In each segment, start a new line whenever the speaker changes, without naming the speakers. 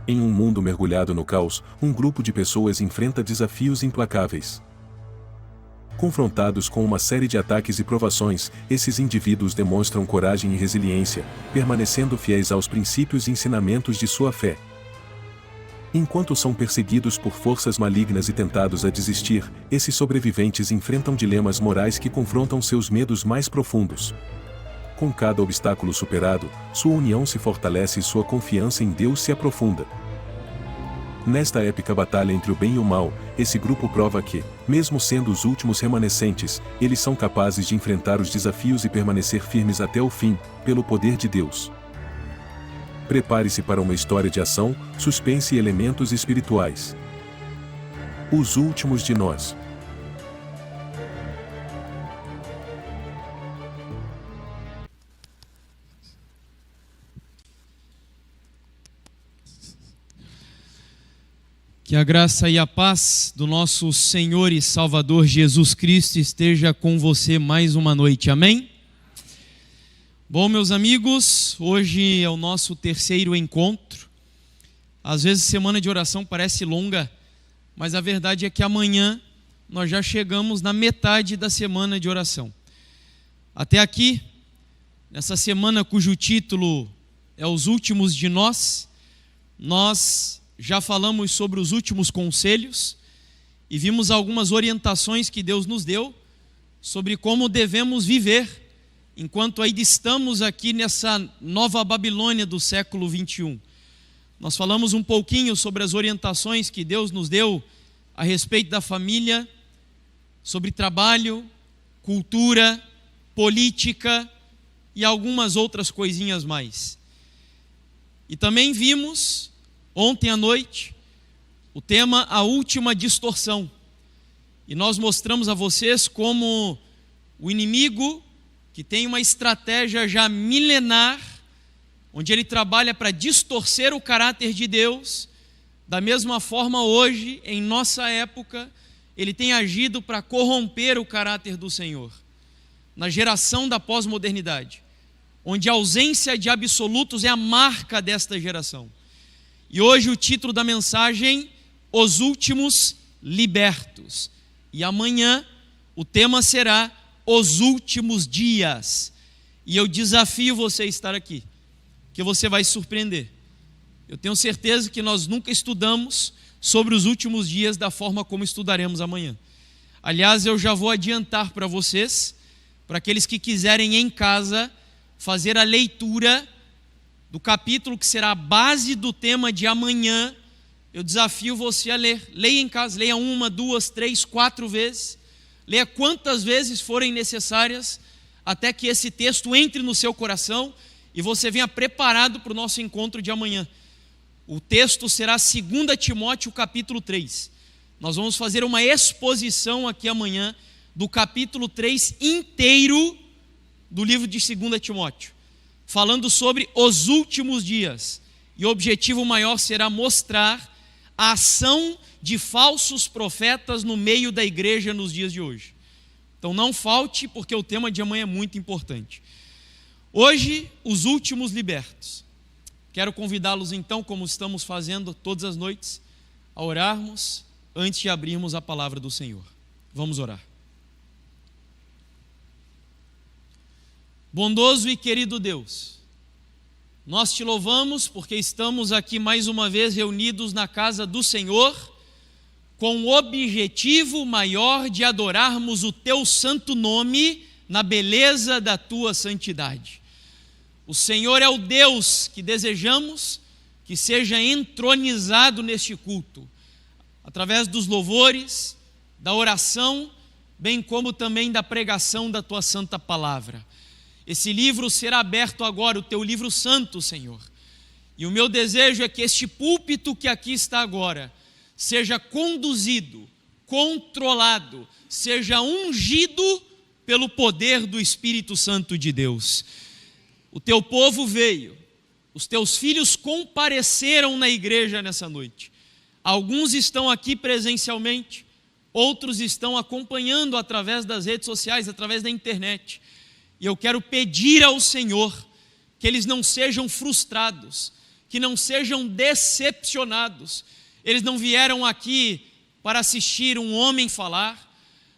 Em um mundo mergulhado no caos, um grupo de pessoas enfrenta desafios implacáveis. Confrontados com uma série de ataques e provações, esses indivíduos demonstram coragem e resiliência, permanecendo fiéis aos princípios e ensinamentos de sua fé. Enquanto são perseguidos por forças malignas e tentados a desistir, esses sobreviventes enfrentam dilemas morais que confrontam seus medos mais profundos. Com cada obstáculo superado, sua união se fortalece e sua confiança em Deus se aprofunda. Nesta épica batalha entre o bem e o mal, esse grupo prova que, mesmo sendo os últimos remanescentes, eles são capazes de enfrentar os desafios e permanecer firmes até o fim, pelo poder de Deus. Prepare-se para uma história de ação, suspense e elementos espirituais. Os últimos de nós.
Que a graça e a paz do nosso Senhor e Salvador Jesus Cristo esteja com você mais uma noite, amém? Bom, meus amigos, hoje é o nosso terceiro encontro. Às vezes semana de oração parece longa, mas a verdade é que amanhã nós já chegamos na metade da semana de oração. Até aqui, nessa semana cujo título é Os Últimos de Nós já falamos sobre os últimos conselhos e vimos algumas orientações que Deus nos deu sobre como devemos viver enquanto ainda estamos aqui nessa nova Babilônia do século 21. Nós falamos um pouquinho sobre as orientações que Deus nos deu a respeito da família, sobre trabalho, cultura, política e algumas outras coisinhas mais. E também vimos ontem à noite, o tema A Última Distorção. E nós mostramos a vocês como o inimigo, que tem uma estratégia já milenar, onde ele trabalha para distorcer o caráter de Deus, da mesma forma hoje, em nossa época, ele tem agido para corromper o caráter do Senhor. Na geração da pós-modernidade, onde a ausência de absolutos é a marca desta geração. E hoje o título da mensagem, Os Últimos Libertos. E amanhã o tema será Os Últimos Dias. E eu desafio você a estar aqui, que você vai se surpreender. Eu tenho certeza que nós nunca estudamos sobre os últimos dias da forma como estudaremos amanhã. Aliás, eu já vou adiantar para vocês, para aqueles que quiserem em casa fazer a leitura do capítulo que será a base do tema de amanhã, eu desafio você a ler. Leia em casa, leia 1, 2, 3, 4 vezes. Leia quantas vezes forem necessárias, até que esse texto entre no seu coração e você venha preparado para o nosso encontro de amanhã. O texto será 2 Timóteo capítulo 3. Nós vamos fazer uma exposição aqui amanhã do capítulo 3 inteiro do livro de 2 Timóteo. Falando sobre os últimos dias. E o objetivo maior será mostrar a ação de falsos profetas no meio da igreja nos dias de hoje. Então não falte, porque o tema de amanhã é muito importante. Hoje, os últimos libertos. Quero convidá-los então, como estamos fazendo todas as noites, a orarmos antes de abrirmos a palavra do Senhor. Vamos orar. Bondoso e querido Deus, nós te louvamos porque estamos aqui mais uma vez reunidos na casa do Senhor, com o objetivo maior de adorarmos o teu santo nome na beleza da tua santidade. O Senhor é o Deus que desejamos que seja entronizado neste culto, através dos louvores, da oração, bem como também da pregação da tua santa palavra. Esse livro será aberto agora, o teu livro santo, Senhor. E o meu desejo é que este púlpito que aqui está agora seja conduzido, controlado, seja ungido pelo poder do Espírito Santo de Deus. O teu povo veio, os teus filhos compareceram na igreja nessa noite. Alguns estão aqui presencialmente, outros estão acompanhando através das redes sociais, através da internet. E eu quero pedir ao Senhor que eles não sejam frustrados, que não sejam decepcionados. Eles não vieram aqui para assistir um homem falar,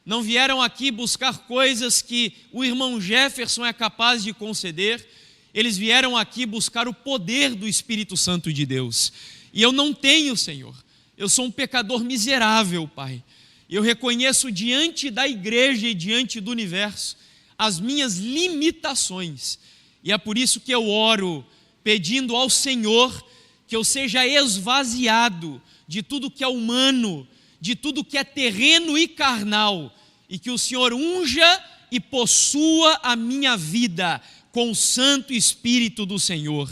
não vieram aqui buscar coisas que o irmão Jefferson é capaz de conceder, eles vieram aqui buscar o poder do Espírito Santo de Deus. E eu não tenho, Senhor, eu sou um pecador miserável, Pai. Eu reconheço diante da igreja e diante do universo as minhas limitações. E é por isso que eu oro, pedindo ao Senhor que eu seja esvaziado de tudo que é humano, de tudo que é terreno e carnal, e que o Senhor unja e possua a minha vida com o Santo Espírito do Senhor.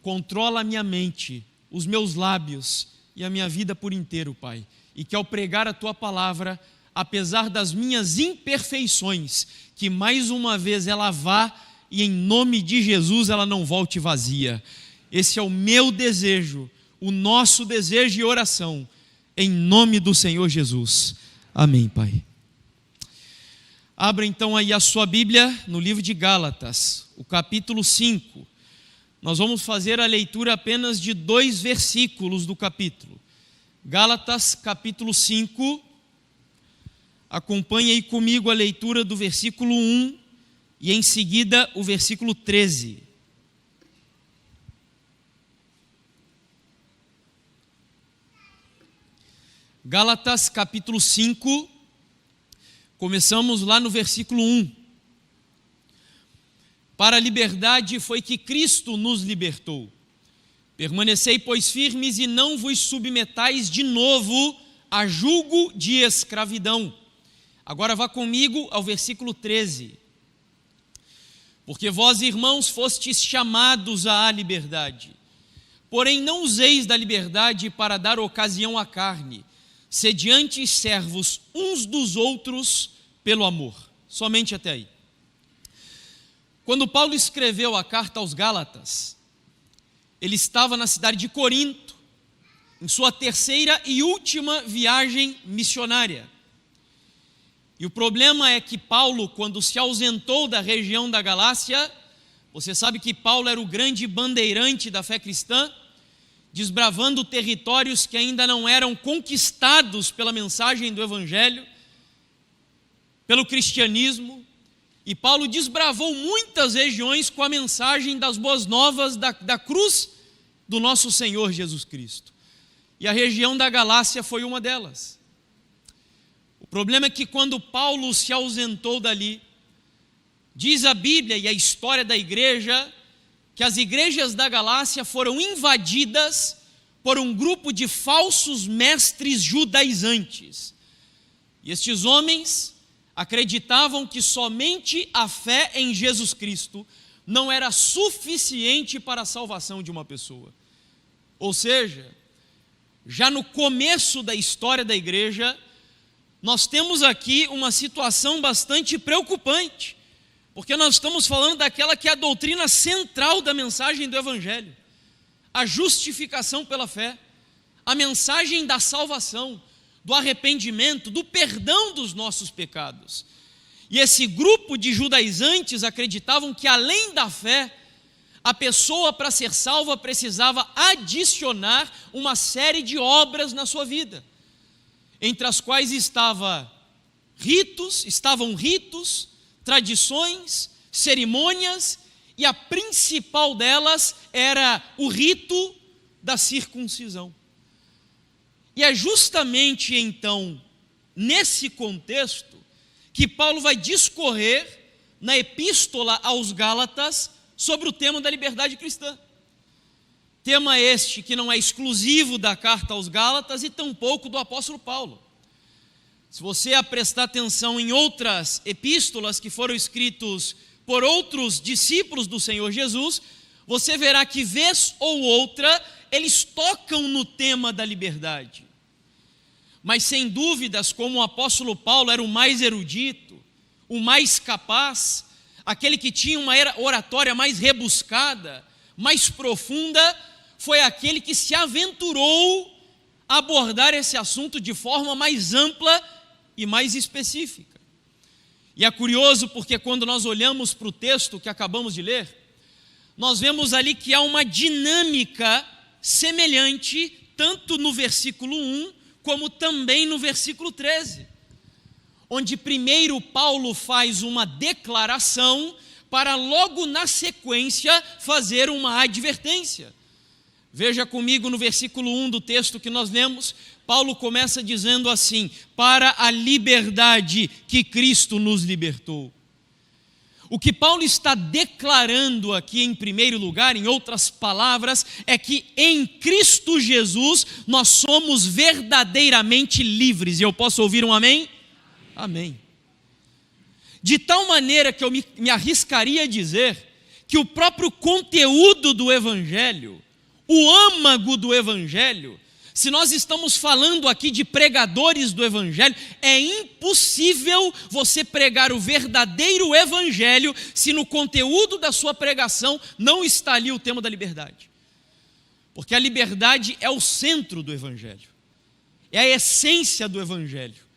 Controla a minha mente, os meus lábios e a minha vida por inteiro, Pai. E que ao pregar a Tua palavra, apesar das minhas imperfeições, que mais uma vez ela vá e em nome de Jesus ela não volte vazia. Esse é o meu desejo, o nosso desejo e oração, em nome do Senhor Jesus. Amém, Pai. Abra então aí a sua Bíblia no livro de Gálatas, o capítulo 5. Nós vamos fazer a leitura apenas de 2 versículos do capítulo. Gálatas, capítulo 5. Acompanhe aí comigo a leitura do versículo 1 e em seguida o versículo 13. Gálatas, capítulo 5, começamos lá no versículo 1. Para a liberdade foi que Cristo nos libertou. Permanecei, pois, firmes e não vos submetais de novo a jugo de escravidão. Agora vá comigo ao versículo 13. Porque vós, irmãos, fostes chamados à liberdade. Porém, não useis da liberdade para dar ocasião à carne. Sede antes servos uns dos outros pelo amor. Somente até aí. Quando Paulo escreveu a carta aos Gálatas, ele estava na cidade de Corinto, em sua terceira e última viagem missionária. E o problema é que Paulo, quando se ausentou da região da Galácia, você sabe que Paulo era o grande bandeirante da fé cristã, desbravando territórios que ainda não eram conquistados pela mensagem do Evangelho, pelo cristianismo, e Paulo desbravou muitas regiões com a mensagem das boas novas da cruz do nosso Senhor Jesus Cristo. E a região da Galácia foi uma delas. O problema é que quando Paulo se ausentou dali, diz a Bíblia e a história da igreja, que as igrejas da Galácia foram invadidas por um grupo de falsos mestres judaizantes. E estes homens acreditavam que somente a fé em Jesus Cristo não era suficiente para a salvação de uma pessoa. Ou seja, já no começo da história da igreja, nós temos aqui uma situação bastante preocupante, porque nós estamos falando daquela que é a doutrina central da mensagem do Evangelho, a justificação pela fé, a mensagem da salvação, do arrependimento, do perdão dos nossos pecados. E esse grupo de judaizantes acreditavam que além da fé, a pessoa para ser salva precisava adicionar uma série de obras na sua vida, entre as quais estavam ritos, tradições, cerimônias, e a principal delas era o rito da circuncisão. E é justamente então nesse contexto que Paulo vai discorrer na epístola aos Gálatas sobre o tema da liberdade cristã. Tema este que não é exclusivo da carta aos Gálatas e tampouco do apóstolo Paulo. Se você prestar atenção em outras epístolas que foram escritos por outros discípulos do Senhor Jesus, você verá que vez ou outra eles tocam no tema da liberdade. Mas sem dúvidas, como o apóstolo Paulo era o mais erudito, o mais capaz, aquele que tinha uma oratória mais rebuscada, mais profunda, foi aquele que se aventurou a abordar esse assunto de forma mais ampla e mais específica. E é curioso porque quando nós olhamos para o texto que acabamos de ler, nós vemos ali que há uma dinâmica semelhante, tanto no versículo 1, como também no versículo 13, onde primeiro Paulo faz uma declaração, para logo na sequência fazer uma advertência. Veja comigo no versículo 1 do texto que nós lemos, Paulo começa dizendo assim: para a liberdade que Cristo nos libertou. O que Paulo está declarando aqui em primeiro lugar, em outras palavras, é que em Cristo Jesus nós somos verdadeiramente livres. E eu posso ouvir um amém? Amém. De tal maneira que eu me arriscaria a dizer que o próprio conteúdo do Evangelho, o âmago do Evangelho, se nós estamos falando aqui de pregadores do Evangelho, é impossível você pregar o verdadeiro Evangelho se no conteúdo da sua pregação não está ali o tema da liberdade. Porque a liberdade é o centro do Evangelho, é a essência do Evangelho,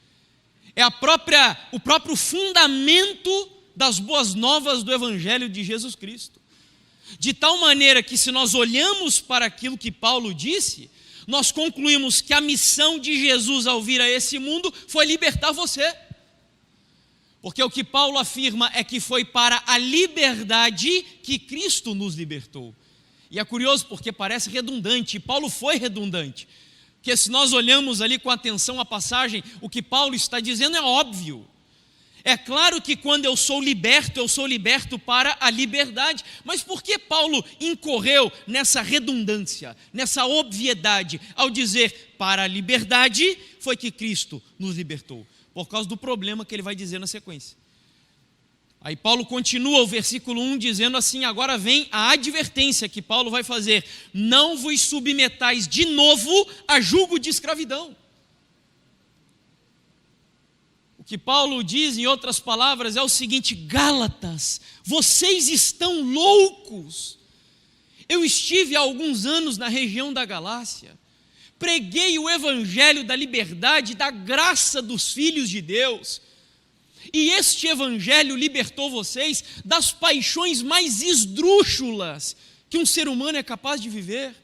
é o próprio fundamento das boas novas do Evangelho de Jesus Cristo. De tal maneira que, se nós olhamos para aquilo que Paulo disse, nós concluímos que a missão de Jesus ao vir a esse mundo foi libertar você. Porque o que Paulo afirma é que foi para a liberdade que Cristo nos libertou. E é curioso porque parece redundante, e Paulo foi redundante. Porque se nós olhamos ali com atenção a passagem, o que Paulo está dizendo é óbvio. É claro que quando eu sou liberto para a liberdade. Mas por que Paulo incorreu nessa redundância, nessa obviedade, ao dizer para a liberdade foi que Cristo nos libertou? Por causa do problema que ele vai dizer na sequência. Aí Paulo continua o versículo 1 dizendo assim: agora vem a advertência que Paulo vai fazer: não vos submetais de novo a jugo de escravidão. O que Paulo diz, em outras palavras, é o seguinte: Gálatas, vocês estão loucos. Eu estive há alguns anos na região da Galácia, preguei o evangelho da liberdade, da graça dos filhos de Deus, e este evangelho libertou vocês das paixões mais esdrúxulas que um ser humano é capaz de viver.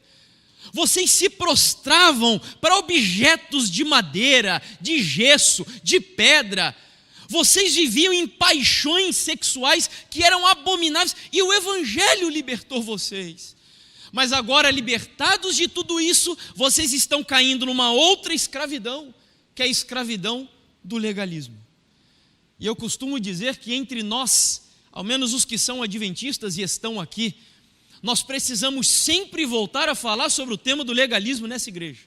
Vocês se prostravam para objetos de madeira, de gesso, de pedra. Vocês viviam em paixões sexuais que eram abomináveis, e o evangelho libertou vocês. Mas agora, libertados de tudo isso, vocês estão caindo numa outra escravidão, que é a escravidão do legalismo. E eu costumo dizer que entre nós, ao menos os que são adventistas e estão aqui, nós precisamos sempre voltar a falar sobre o tema do legalismo nessa igreja.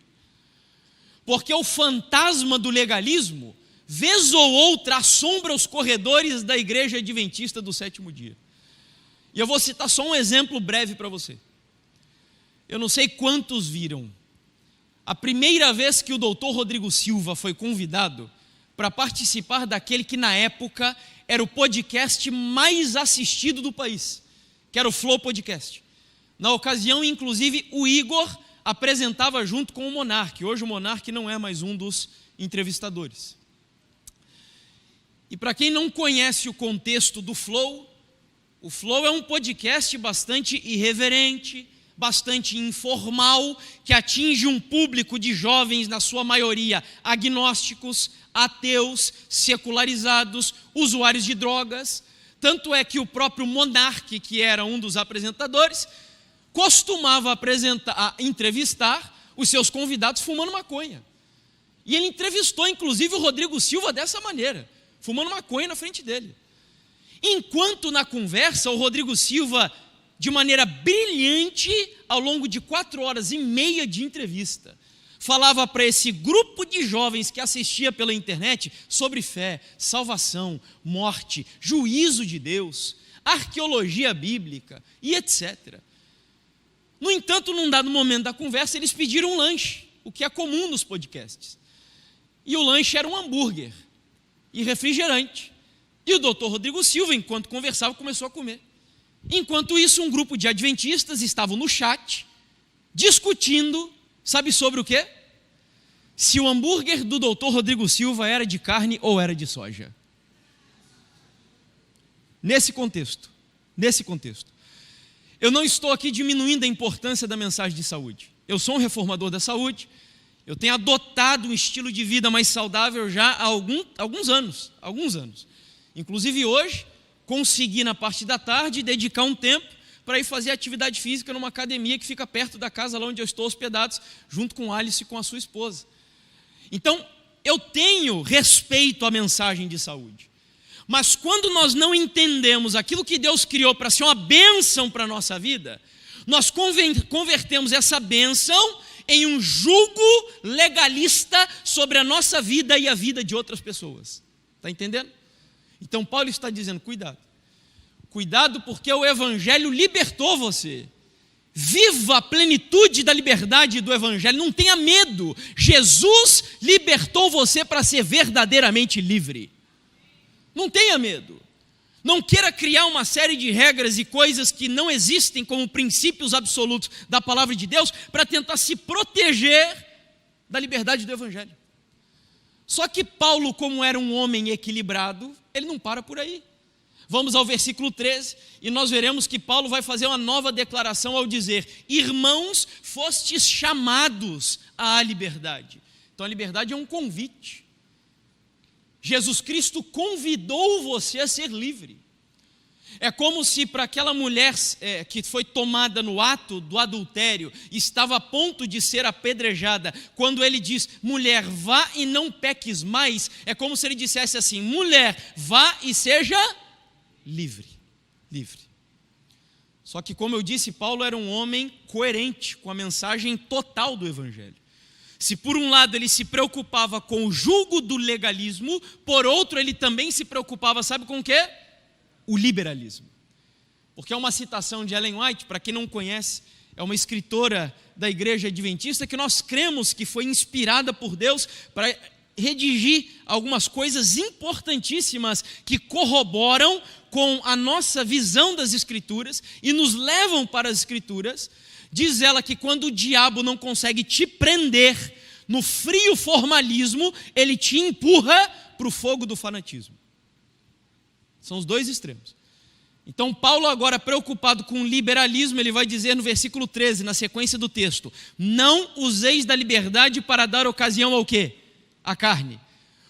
Porque o fantasma do legalismo, vez ou outra, assombra os corredores da igreja adventista do sétimo dia. E eu vou citar só um exemplo breve para você. Eu não sei quantos viram. A primeira vez que o doutor Rodrigo Silva foi convidado para participar daquele que na época era o podcast mais assistido do país, que era o Flow Podcast. Na ocasião, inclusive, o Igor apresentava junto com o Monark. Hoje o Monark não é mais um dos entrevistadores. E para quem não conhece o contexto do Flow, o Flow é um podcast bastante irreverente, bastante informal, que atinge um público de jovens, na sua maioria agnósticos, ateus, secularizados, usuários de drogas. Tanto é que o próprio Monark, que era um dos apresentadores, costumava entrevistar os seus convidados fumando maconha. E ele entrevistou, inclusive, o Rodrigo Silva dessa maneira, fumando maconha na frente dele. Enquanto na conversa, o Rodrigo Silva, de maneira brilhante, ao longo de 4h30 de entrevista, falava para esse grupo de jovens que assistia pela internet sobre fé, salvação, morte, juízo de Deus, arqueologia bíblica e etc. No entanto, num dado momento da conversa, eles pediram um lanche, o que é comum nos podcasts. E o lanche era um hambúrguer e refrigerante. E o doutor Rodrigo Silva, enquanto conversava, começou a comer. Enquanto isso, um grupo de adventistas estavam no chat, discutindo, sabe sobre o quê? Se o hambúrguer do doutor Rodrigo Silva era de carne ou era de soja. Nesse contexto. eu não estou aqui diminuindo a importância da mensagem de saúde. Eu sou um reformador da saúde, eu tenho adotado um estilo de vida mais saudável já há alguns anos. Inclusive hoje, consegui na parte da tarde dedicar um tempo para ir fazer atividade física numa academia que fica perto da casa lá onde eu estou hospedado, junto com Alice e com a sua esposa. Então, eu tenho respeito à mensagem de saúde. Mas quando nós não entendemos aquilo que Deus criou para ser uma bênção para a nossa vida, nós convertemos essa bênção em um jugo legalista sobre a nossa vida e a vida de outras pessoas. Está entendendo? Então Paulo está dizendo, cuidado. Cuidado porque o Evangelho libertou você. Viva a plenitude da liberdade do Evangelho, não tenha medo. Jesus libertou você para ser verdadeiramente livre. Não tenha medo. Não queira criar uma série de regras e coisas que não existem como princípios absolutos da palavra de Deus para tentar se proteger da liberdade do Evangelho. Só que Paulo, como era um homem equilibrado, ele não para por aí. Vamos ao versículo 13 e nós veremos que Paulo vai fazer uma nova declaração ao dizer: irmãos, fostes chamados à liberdade. Então a liberdade é um convite. Jesus Cristo convidou você a ser livre. É como se para aquela mulher que foi tomada no ato do adultério, estava a ponto de ser apedrejada, quando ele diz, mulher, vá e não peques mais, é como se ele dissesse assim, mulher, vá e seja livre. Livre. Só que, como eu disse, Paulo era um homem coerente com a mensagem total do Evangelho. Se por um lado ele se preocupava com o jugo do legalismo, por outro ele também se preocupava, sabe com o quê? O liberalismo. Porque é uma citação de Ellen White, para quem não conhece, é uma escritora da Igreja Adventista que nós cremos que foi inspirada por Deus para redigir algumas coisas importantíssimas que corroboram com a nossa visão das Escrituras e nos levam para as Escrituras. Diz ela que quando o diabo não consegue te prender no frio formalismo, ele te empurra para o fogo do fanatismo. São os dois extremos. Então Paulo agora preocupado com o liberalismo, ele vai dizer no versículo 13, na sequência do texto, não useis da liberdade para dar ocasião ao quê? À carne.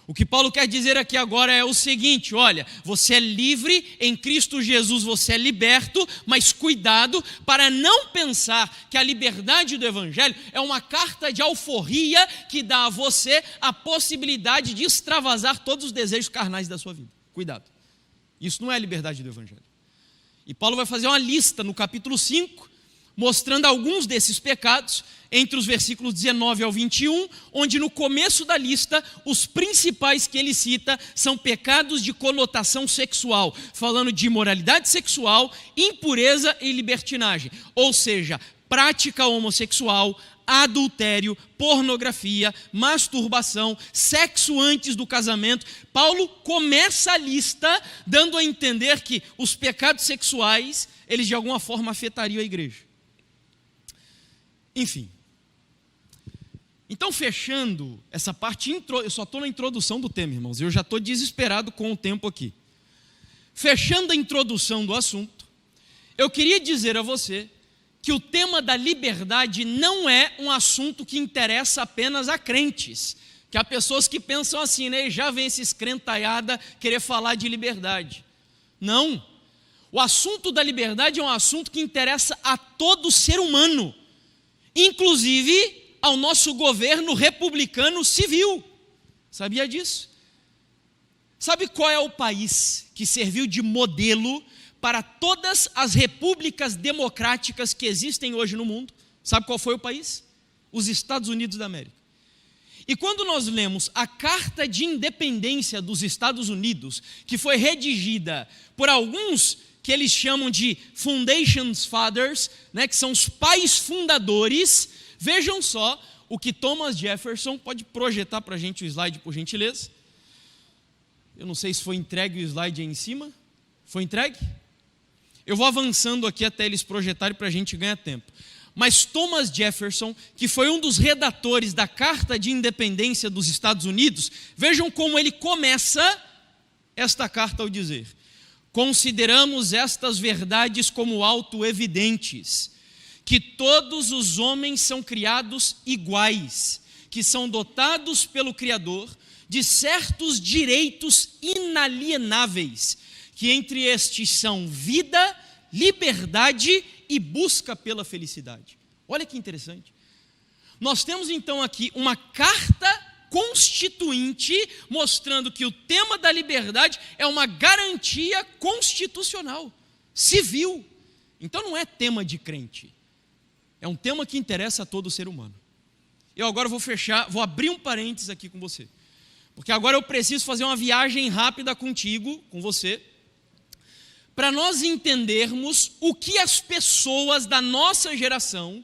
O que Paulo quer dizer aqui agora é o seguinte, olha, você é livre em Cristo Jesus, você é liberto, mas cuidado para não pensar que a liberdade do Evangelho é uma carta de alforria que dá a você a possibilidade de extravasar todos os desejos carnais da sua vida. Cuidado. Isso não é a liberdade do Evangelho. E Paulo vai fazer uma lista no capítulo 5, mostrando alguns desses pecados, entre os versículos 19 ao 21, onde no começo da lista, os principais que ele cita são pecados de conotação sexual, falando de imoralidade sexual, impureza e libertinagem, ou seja, prática homossexual, adultério, pornografia, masturbação, sexo antes do casamento. Paulo começa a lista dando a entender que os pecados sexuais, eles de alguma forma afetariam a igreja. Enfim. Então, fechando essa parte, eu só estou na introdução do tema, irmãos, eu já estou desesperado com o tempo aqui. Fechando a introdução do assunto, eu queria dizer a você que o tema da liberdade não é um assunto que interessa apenas a crentes, que há pessoas que pensam assim, né, e já vem esses crentaiada querer falar de liberdade. Não, o assunto da liberdade é um assunto que interessa a todo ser humano, inclusive ao nosso governo republicano civil. Sabia disso? Sabe qual é o país que serviu de modelo para todas as repúblicas democráticas que existem hoje no mundo? Sabe qual foi o país? Os Estados Unidos da América. E quando nós lemos a Carta de Independência dos Estados Unidos, que foi redigida por alguns que eles chamam de Foundation Fathers, né, que são os pais fundadores, vejam só o que Thomas Jefferson, pode projetar para a gente o slide, por gentileza. Eu não sei se foi entregue o slide aí em cima. Foi entregue? Eu vou avançando aqui até eles projetarem para a gente ganhar tempo. Mas Thomas Jefferson, que foi um dos redatores da Carta de Independência dos Estados Unidos, vejam como ele começa esta carta ao dizer: consideramos estas verdades como autoevidentes, que todos os homens são criados iguais, que são dotados pelo Criador de certos direitos inalienáveis, que entre estes são vida, liberdade e busca pela felicidade. Olha que interessante. Nós temos então aqui uma carta constituinte mostrando que o tema da liberdade é uma garantia constitucional, civil. Então não é tema de crente. É um tema que interessa a todo ser humano. Eu agora vou abrir um parênteses aqui com você. Porque agora eu preciso fazer uma viagem rápida contigo, com você, para nós entendermos o que as pessoas da nossa geração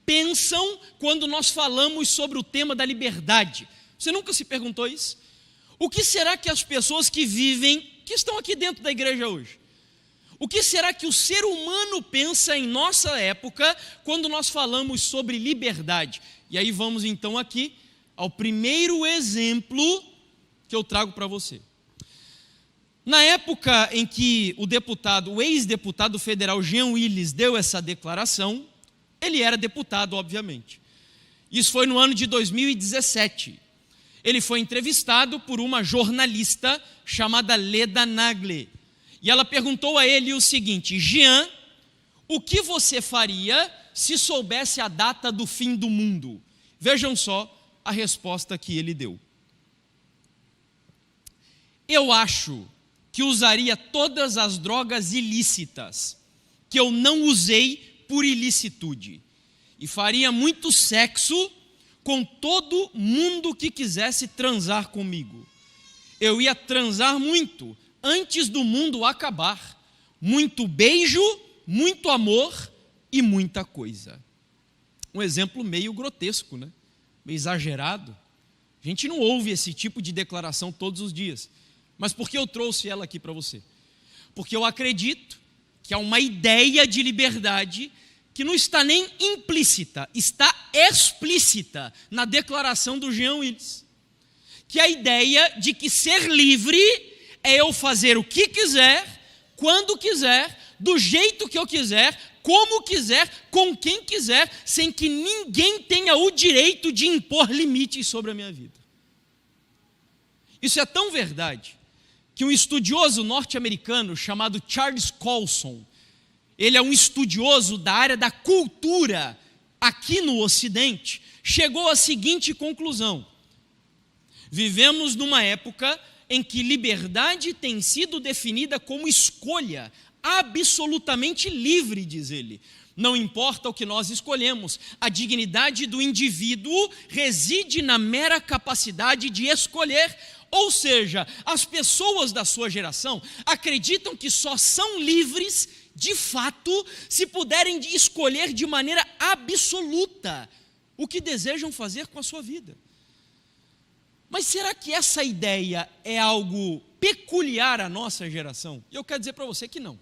pensam quando nós falamos sobre o tema da liberdade. Você nunca se perguntou isso? O que será que as pessoas que estão aqui dentro da igreja hoje, o que será que o ser humano pensa em nossa época quando nós falamos sobre liberdade? E aí vamos então aqui ao primeiro exemplo que eu trago para você. Na época em que o ex-deputado federal Jean Willis deu essa declaração, ele era deputado, obviamente. Isso foi no ano de 2017. Ele foi entrevistado por uma jornalista chamada Leda Nagli. E ela perguntou a ele o seguinte: Jean, o que você faria se soubesse a data do fim do mundo? Vejam só a resposta que ele deu. Eu acho que usaria todas as drogas ilícitas que eu não usei por ilicitude, e faria muito sexo com todo mundo que quisesse transar comigo. Eu ia transar muito antes do mundo acabar. Muito beijo, muito amor e muita coisa. Um exemplo meio grotesco, né? Meio exagerado. A gente não ouve esse tipo de declaração todos os dias. Mas por que eu trouxe ela aqui para você? Porque eu acredito que há uma ideia de liberdade que não está nem implícita, está explícita na declaração do Jean Willis. Que é a ideia de que ser livre é eu fazer o que quiser, quando quiser, do jeito que eu quiser, como quiser, com quem quiser, sem que ninguém tenha o direito de impor limites sobre a minha vida. Isso é tão verdade que um estudioso norte-americano chamado Charles Colson, ele é um estudioso da área da cultura aqui no Ocidente, chegou à seguinte conclusão: vivemos numa época em que liberdade tem sido definida como escolha absolutamente livre, diz ele. Não importa o que nós escolhemos, a dignidade do indivíduo reside na mera capacidade de escolher. Ou seja, as pessoas da sua geração acreditam que só são livres, de fato, se puderem escolher de maneira absoluta o que desejam fazer com a sua vida. Mas será que essa ideia é algo peculiar à nossa geração? Eu quero dizer para você que não.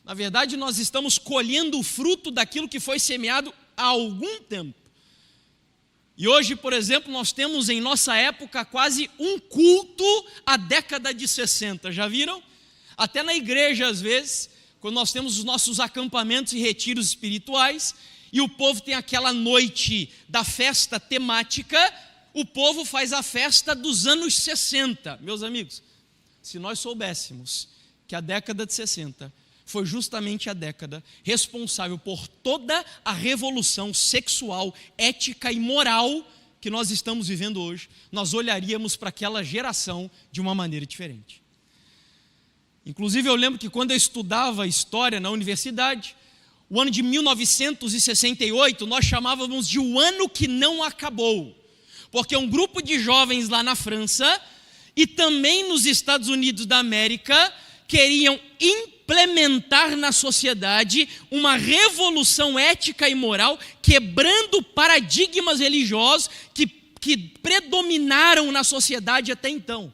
Na verdade, nós estamos colhendo o fruto daquilo que foi semeado há algum tempo. E hoje, por exemplo, nós temos em nossa época quase um culto à década de 60. Já viram? Até na igreja, às vezes, quando nós temos os nossos acampamentos e retiros espirituais, e o povo tem aquela noite da festa temática, o povo faz a festa dos anos 60. Meus amigos, se nós soubéssemos que a década de 60 foi justamente a década responsável por toda a revolução sexual, ética e moral que nós estamos vivendo hoje, nós olharíamos para aquela geração de uma maneira diferente. Inclusive, eu lembro que quando eu estudava história na universidade, o ano de 1968, nós chamávamos de o ano que não acabou, porque um grupo de jovens lá na França e também nos Estados Unidos da América queriam implementar na sociedade uma revolução ética e moral, quebrando paradigmas religiosos que predominaram na sociedade até então.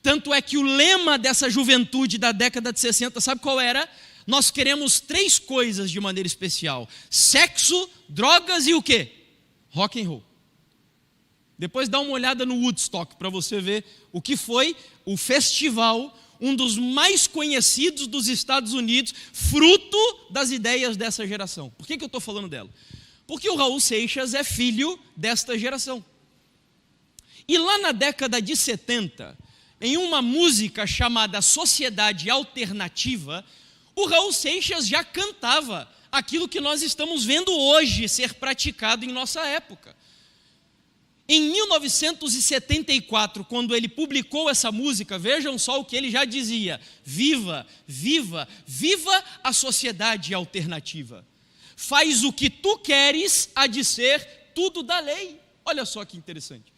Tanto é que o lema dessa juventude da década de 60, sabe qual era? Nós queremos 3 coisas de maneira especial: sexo, drogas e o quê? Rock and roll. Depois dá uma olhada no Woodstock para você ver o que foi o festival, um dos mais conhecidos dos Estados Unidos, fruto das ideias dessa geração. Por que eu estou falando dela? Porque o Raul Seixas é filho desta geração. E lá na década de 70, em uma música chamada Sociedade Alternativa, o Raul Seixas já cantava aquilo que nós estamos vendo hoje ser praticado em nossa época. Em 1974, quando ele publicou essa música, vejam só o que ele já dizia: viva, viva, viva a sociedade alternativa. Faz o que tu queres, há de ser tudo da lei. Olha só que interessante.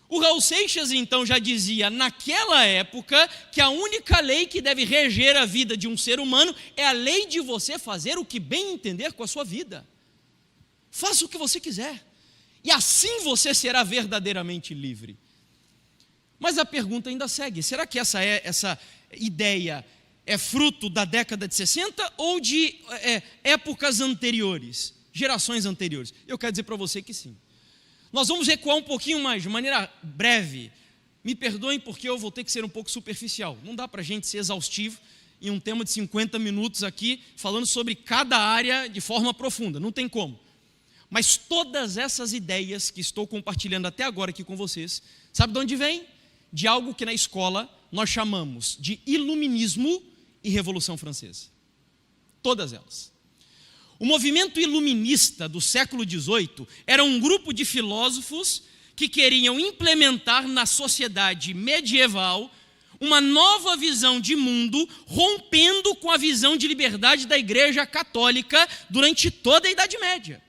O Raul Seixas, então, já dizia naquela época que a única lei que deve reger a vida de um ser humano é a lei de você fazer o que bem entender com a sua vida. Faça o que você quiser. E assim você será verdadeiramente livre. Mas a pergunta ainda segue: será que essa ideia é fruto da década de 60 ou de épocas anteriores, gerações anteriores? Eu quero dizer para você que sim. Nós vamos recuar um pouquinho mais, de maneira breve. Me perdoem porque eu vou ter que ser um pouco superficial. Não dá para a gente ser exaustivo em um tema de 50 minutos aqui, falando sobre cada área de forma profunda. Não tem como. Mas todas essas ideias que estou compartilhando até agora aqui com vocês, sabe de onde vem? De algo que na escola nós chamamos de iluminismo e Revolução Francesa. Todas elas. O movimento iluminista do século XVIII era um grupo de filósofos que queriam implementar na sociedade medieval uma nova visão de mundo, rompendo com a visão de liberdade da Igreja Católica durante toda a Idade Média.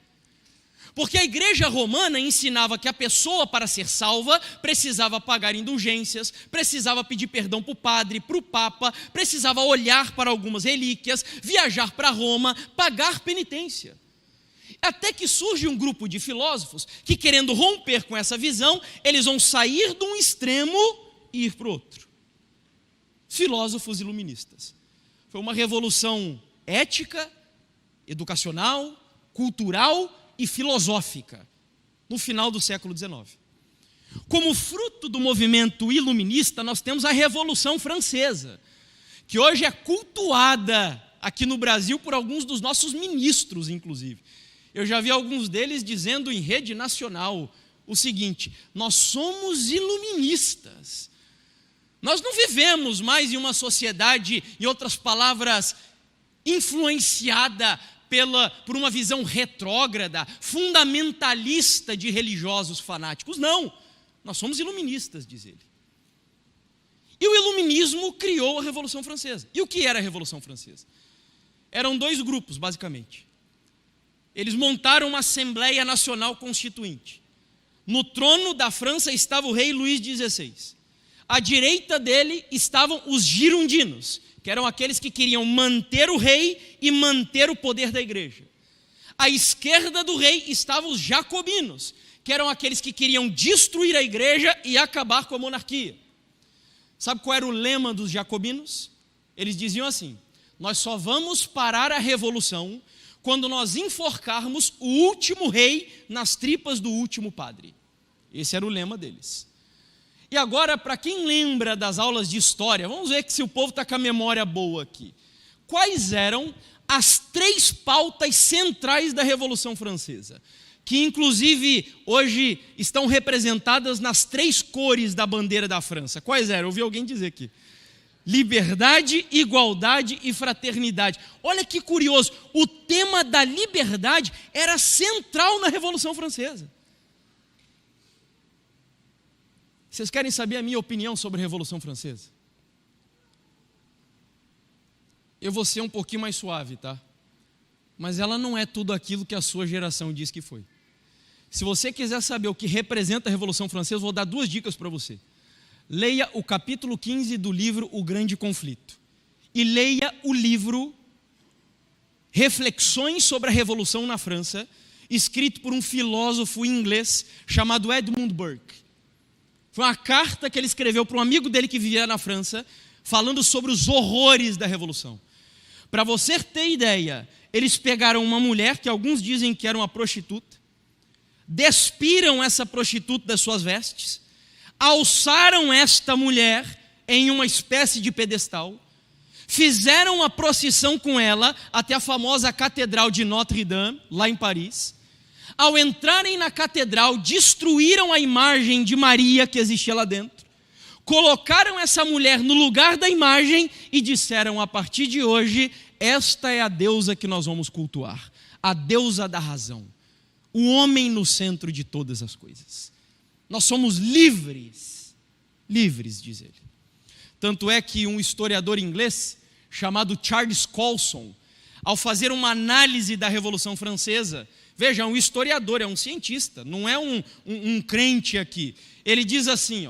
Porque a igreja romana ensinava que a pessoa, para ser salva, precisava pagar indulgências, precisava pedir perdão para o padre, para o papa, precisava olhar para algumas relíquias, viajar para Roma, pagar penitência. Até que surge um grupo de filósofos que, querendo romper com essa visão, eles vão sair de um extremo e ir para o outro. Filósofos iluministas. Foi uma revolução ética, educacional, cultural e filosófica, no final do século XIX. Como fruto do movimento iluminista, nós temos a Revolução Francesa, que hoje é cultuada aqui no Brasil por alguns dos nossos ministros, inclusive. Eu já vi alguns deles dizendo em rede nacional o seguinte: nós somos iluministas. Nós não vivemos mais em uma sociedade, em outras palavras, influenciada por uma visão retrógrada, fundamentalista de religiosos fanáticos. Não, nós somos iluministas, diz ele. E o iluminismo criou a Revolução Francesa. E o que era a Revolução Francesa? Eram dois grupos, basicamente. Eles montaram uma Assembleia Nacional Constituinte. No trono da França estava o rei Luís XVI. À direita dele estavam os girondinos, que eram aqueles que queriam manter o rei e manter o poder da igreja. À esquerda do rei estavam os jacobinos, que eram aqueles que queriam destruir a igreja e acabar com a monarquia. Sabe qual era o lema dos jacobinos? Eles diziam assim: nós só vamos parar a revolução quando nós enforcarmos o último rei nas tripas do último padre. Esse era o lema deles. E agora, para quem lembra das aulas de história, vamos ver se o povo está com a memória boa aqui. Quais eram as 3 pautas centrais da Revolução Francesa? Que inclusive hoje estão representadas nas 3 cores da bandeira da França. Quais eram? Eu ouvi alguém dizer aqui. Liberdade, igualdade e fraternidade. Olha que curioso, o tema da liberdade era central na Revolução Francesa. Vocês querem saber a minha opinião sobre a Revolução Francesa? Eu vou ser um pouquinho mais suave, tá? Mas ela não é tudo aquilo que a sua geração diz que foi. Se você quiser saber o que representa a Revolução Francesa, eu vou dar 2 dicas para você. Leia o capítulo 15 do livro O Grande Conflito. E leia o livro Reflexões sobre a Revolução na França, escrito por um filósofo inglês chamado Edmund Burke. Foi uma carta que ele escreveu para um amigo dele que vivia na França, falando sobre os horrores da Revolução. Para você ter ideia, eles pegaram uma mulher, que alguns dizem que era uma prostituta, despiram essa prostituta das suas vestes, alçaram esta mulher em uma espécie de pedestal, fizeram uma procissão com ela até a famosa Catedral de Notre-Dame, lá em Paris. Ao entrarem na catedral, destruíram a imagem de Maria que existia lá dentro, colocaram essa mulher no lugar da imagem e disseram: a partir de hoje, esta é a deusa que nós vamos cultuar, a deusa da razão, o homem no centro de todas as coisas. Nós somos livres, diz ele. Tanto é que um historiador inglês chamado Charles Colson, ao fazer uma análise da Revolução Francesa, veja, é um historiador, é um cientista, não é um crente aqui. Ele diz assim,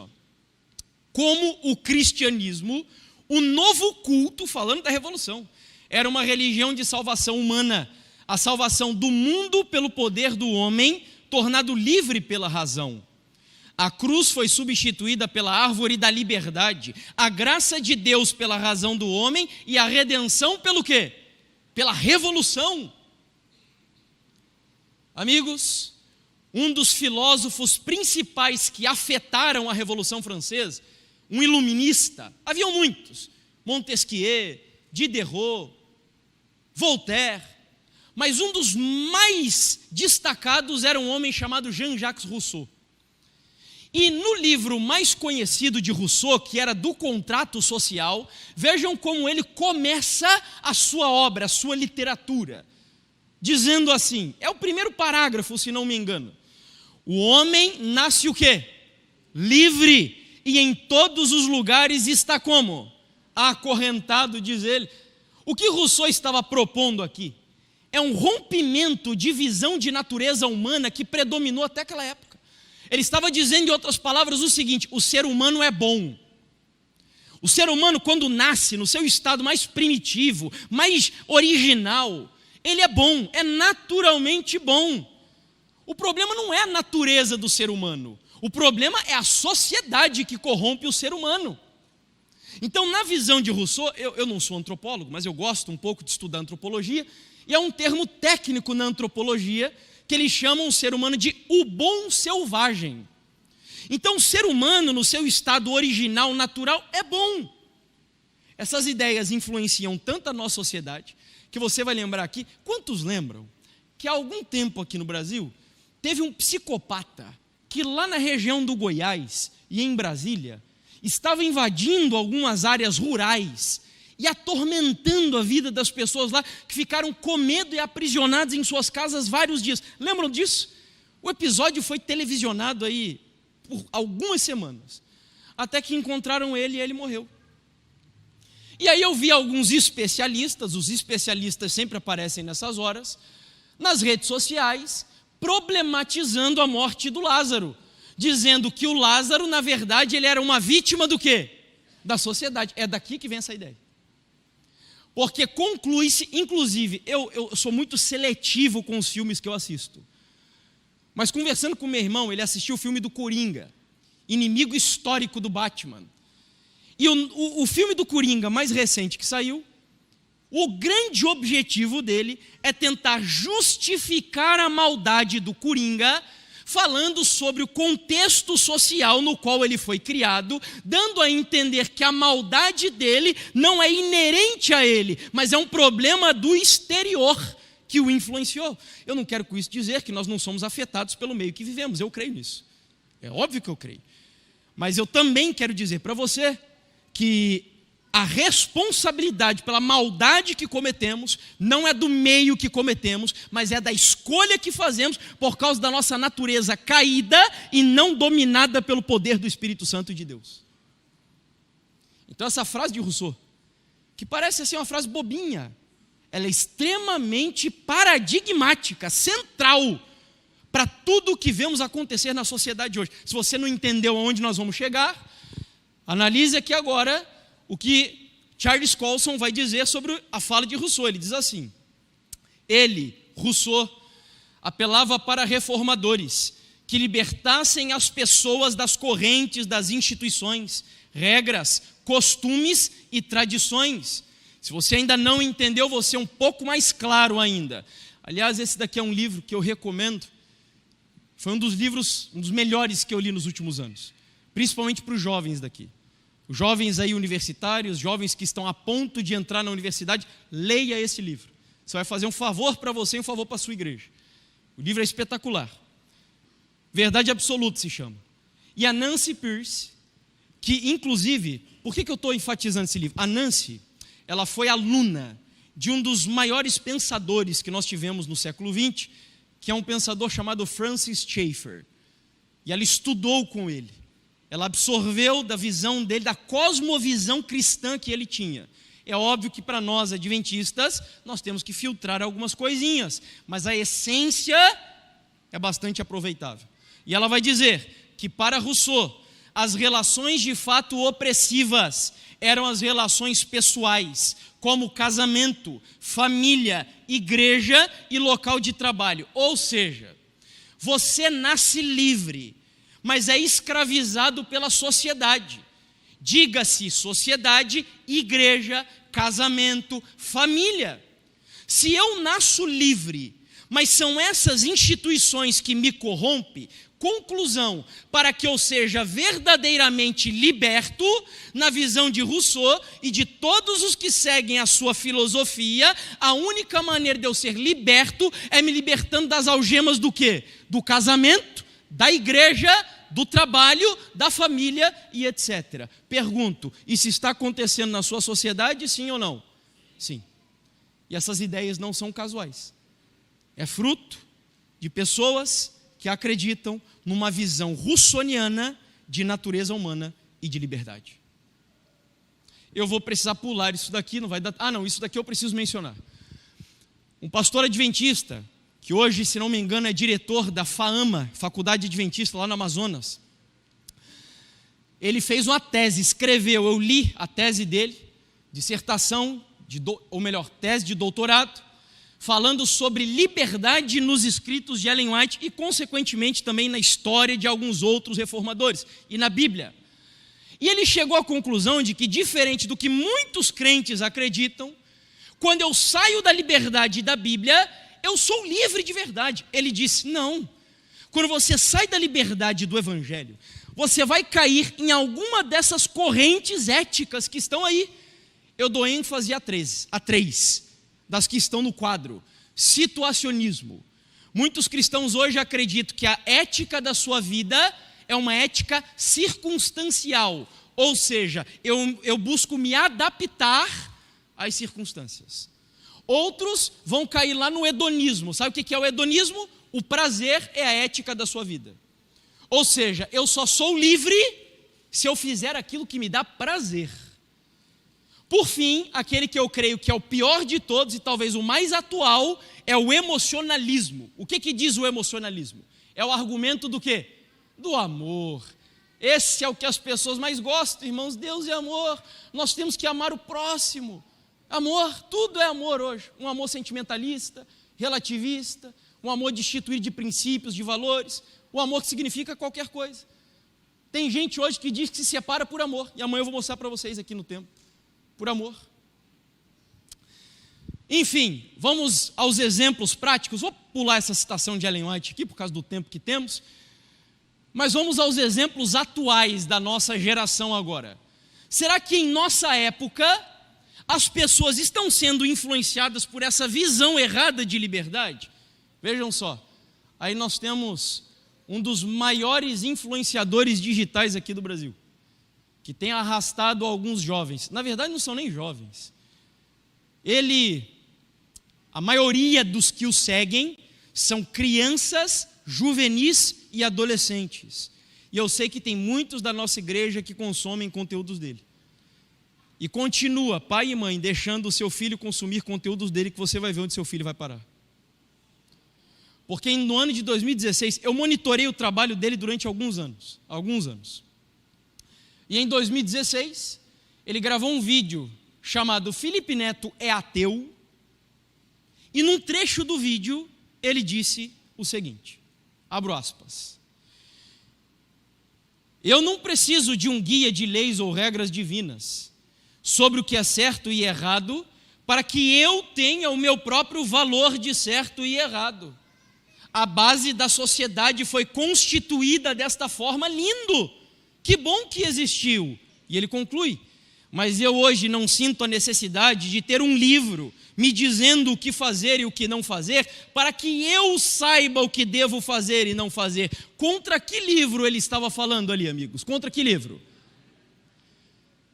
como o cristianismo, o novo culto, falando da Revolução, era uma religião de salvação humana, a salvação do mundo pelo poder do homem, tornado livre pela razão. A cruz foi substituída pela árvore da liberdade, a graça de Deus pela razão do homem e a redenção pelo quê? Pela revolução. Amigos, um dos filósofos principais que afetaram a Revolução Francesa, um iluminista, haviam muitos, Montesquieu, Diderot, Voltaire, mas um dos mais destacados era um homem chamado Jean-Jacques Rousseau. E no livro mais conhecido de Rousseau, que era do Contrato Social, vejam como ele começa a sua obra, a sua literatura, dizendo assim, é o primeiro parágrafo, se não me engano: o homem nasce o quê? Livre, e em todos os lugares está como? Acorrentado, diz ele. O que Rousseau estava propondo aqui é um rompimento de visão de natureza humana que predominou até aquela época. Ele estava dizendo, em outras palavras, o seguinte: o ser humano é bom. O ser humano, quando nasce no seu estado mais primitivo, mais original, ele é bom, é naturalmente bom. O problema não é a natureza do ser humano, o problema é a sociedade que corrompe o ser humano. Então, na visão de Rousseau, eu não sou antropólogo, mas eu gosto um pouco de estudar antropologia, e é um termo técnico na antropologia que eles chamam o ser humano de o bom selvagem. Então, o ser humano, no seu estado original, natural, é bom. Essas ideias influenciam tanto a nossa sociedade, que você vai lembrar aqui, quantos lembram que há algum tempo aqui no Brasil, teve um psicopata que lá na região do Goiás e em Brasília, estava invadindo algumas áreas rurais e atormentando a vida das pessoas lá, que ficaram com medo e aprisionadas em suas casas vários dias. Lembram disso? O episódio foi televisionado aí por algumas semanas, até que encontraram ele e ele morreu. E aí eu vi alguns especialistas, os especialistas sempre aparecem nessas horas, nas redes sociais, problematizando a morte do Lázaro, dizendo que o Lázaro, na verdade, ele era uma vítima do quê? Da sociedade. É daqui que vem essa ideia. Porque conclui-se, inclusive, eu sou muito seletivo com os filmes que eu assisto, mas conversando com meu irmão, ele assistiu o filme do Coringa, inimigo histórico do Batman. E o filme do Coringa mais recente que saiu, o grande objetivo dele é tentar justificar a maldade do Coringa, falando sobre o contexto social no qual ele foi criado, dando a entender que a maldade dele não é inerente a ele, mas é um problema do exterior que o influenciou. Eu não quero com isso dizer que nós não somos afetados pelo meio que vivemos, eu creio nisso. É óbvio que eu creio. Mas eu também quero dizer para você que a responsabilidade pela maldade que cometemos não é do meio que cometemos, mas é da escolha que fazemos por causa da nossa natureza caída e não dominada pelo poder do Espírito Santo de Deus. Então essa frase de Rousseau, que parece assim uma frase bobinha, ela é extremamente paradigmática, central para tudo o que vemos acontecer na sociedade hoje. Se você não entendeu aonde nós vamos chegar, analise aqui agora o que Charles Colson vai dizer sobre a fala de Rousseau. Ele diz assim: ele, Rousseau, apelava para reformadores que libertassem as pessoas das correntes das instituições, regras, costumes e tradições. Se você ainda não entendeu, vou ser um pouco mais claro ainda. Aliás, esse daqui é um livro que eu recomendo. Foi um dos melhores que eu li nos últimos anos, principalmente para os jovens daqui. Jovens aí universitários, jovens que estão a ponto de entrar na universidade, leia esse livro. Você vai fazer um favor para você e um favor para a sua igreja. O livro é espetacular. Verdade Absoluta se chama. E a Nancy Pierce, que inclusive, por que eu estou enfatizando esse livro? A Nancy, ela foi aluna de um dos maiores pensadores que nós tivemos no século XX, que é um pensador chamado Francis Schaeffer. E ela estudou com ele. Ela absorveu da visão dele, da cosmovisão cristã que ele tinha. É óbvio que para nós adventistas, nós temos que filtrar algumas coisinhas, mas a essência é bastante aproveitável. E ela vai dizer que para Rousseau, as relações de fato opressivas eram as relações pessoais, como casamento, família, igreja e local de trabalho. Ou seja, você nasce livre, mas é escravizado pela sociedade. Diga-se sociedade, igreja, casamento, família. Se eu nasço livre, mas são essas instituições que me corrompem, conclusão, para que eu seja verdadeiramente liberto, na visão de Rousseau e de todos os que seguem a sua filosofia, a única maneira de eu ser liberto é me libertando das algemas do quê? Do casamento, da igreja, do trabalho, da família e etc. Pergunto, isso está acontecendo na sua sociedade, sim ou não? Sim. E essas ideias não são casuais. É fruto de pessoas que acreditam numa visão russoniana de natureza humana e de liberdade. Eu vou precisar pular isso daqui, não vai dar... isso daqui eu preciso mencionar. Um pastor adventista, que hoje, se não me engano, é diretor da FAAMA, Faculdade Adventista, lá no Amazonas. Ele fez uma tese, escreveu, eu li a tese dele, dissertação, tese de doutorado, falando sobre liberdade nos escritos de Ellen White e, consequentemente, também na história de alguns outros reformadores e na Bíblia. E ele chegou à conclusão de que, diferente do que muitos crentes acreditam, quando eu saio da liberdade da Bíblia, eu sou livre de verdade. Ele disse, não. Quando você sai da liberdade do Evangelho, você vai cair em alguma dessas correntes éticas que estão aí. Eu dou ênfase a três das que estão no quadro. Situacionismo. Muitos cristãos hoje acreditam que a ética da sua vida é uma ética circunstancial, ou seja, eu busco me adaptar às circunstâncias. Outros vão cair lá no hedonismo. Sabe o que é o hedonismo? O prazer é a ética da sua vida. Ou seja, eu só sou livre se eu fizer aquilo que me dá prazer. Por fim, aquele que eu creio que é o pior de todos e talvez o mais atual é o emocionalismo. O que diz o emocionalismo? É o argumento do quê? Do amor. Esse é o que as pessoas mais gostam, irmãos. Deus é amor. Nós temos que amar o próximo. Amor, tudo é amor hoje. Um amor sentimentalista, relativista, um amor destituído de princípios, de valores, um amor que significa qualquer coisa. Tem gente hoje que diz que se separa por amor, e amanhã eu vou mostrar para vocês aqui no templo. Por amor. Enfim, vamos aos exemplos práticos. Vou pular essa citação de Ellen White aqui, por causa do tempo que temos. Mas vamos aos exemplos atuais da nossa geração agora. Será que em nossa época as pessoas estão sendo influenciadas por essa visão errada de liberdade? Vejam só, aí nós temos um dos maiores influenciadores digitais aqui do Brasil, que tem arrastado alguns jovens. Na verdade, não são nem jovens. A maioria dos que o seguem são crianças, juvenis e adolescentes. E eu sei que tem muitos da nossa igreja que consomem conteúdos dele. E continua, pai e mãe, deixando o seu filho consumir conteúdos dele, que você vai ver onde seu filho vai parar. Porque no ano de 2016, eu monitorei o trabalho dele durante alguns anos. E em 2016, ele gravou um vídeo chamado Felipe Neto é ateu. E num trecho do vídeo, ele disse o seguinte, abro aspas. Eu não preciso de um guia de leis ou regras divinas sobre o que é certo e errado para que eu tenha o meu próprio valor de certo e errado. A base da sociedade foi constituída desta forma, lindo. Que bom que existiu. E ele conclui: mas eu hoje não sinto a necessidade de ter um livro me dizendo o que fazer e o que não fazer, para que eu saiba o que devo fazer e não fazer. Contra que livro ele estava falando ali, amigos? Contra que livro?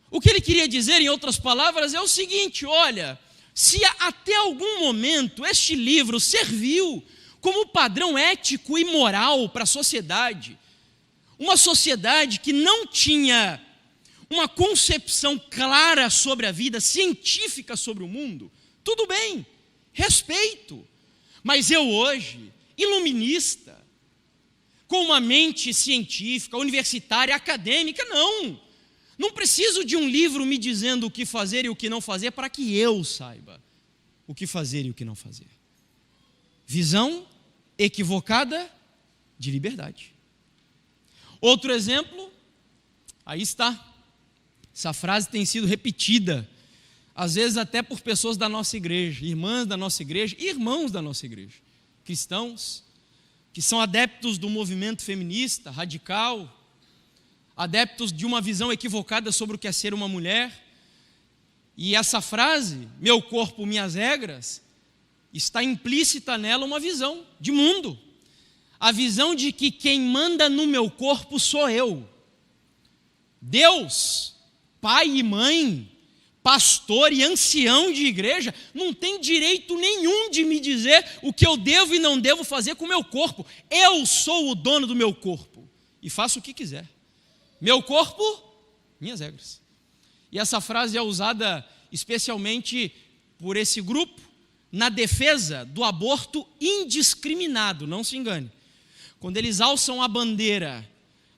O que ele queria dizer, em outras palavras, é o seguinte: olha, se até algum momento este livro serviu como padrão ético e moral para a sociedade, uma sociedade que não tinha uma concepção clara sobre a vida, científica sobre o mundo, tudo bem, respeito. Mas eu hoje, iluminista, com uma mente científica, universitária, acadêmica, não preciso de um livro me dizendo o que fazer e o que não fazer para que eu saiba o que fazer e o que não fazer. Visão equivocada de liberdade. Outro exemplo, aí está. Essa frase tem sido repetida, às vezes até por pessoas da nossa igreja, irmãs da nossa igreja, irmãos da nossa igreja, cristãos, que são adeptos do movimento feminista, radical, adeptos de uma visão equivocada sobre o que é ser uma mulher. E essa frase, meu corpo, minhas regras, está implícita nela uma visão de mundo. A visão de que quem manda no meu corpo sou eu. Deus, pai e mãe, pastor e ancião de igreja, não tem direito nenhum de me dizer o que eu devo e não devo fazer com o meu corpo. Eu sou o dono do meu corpo e faço o que quiser. Meu corpo, minhas regras. E essa frase é usada especialmente por esse grupo na defesa do aborto indiscriminado, não se engane. Quando eles alçam a bandeira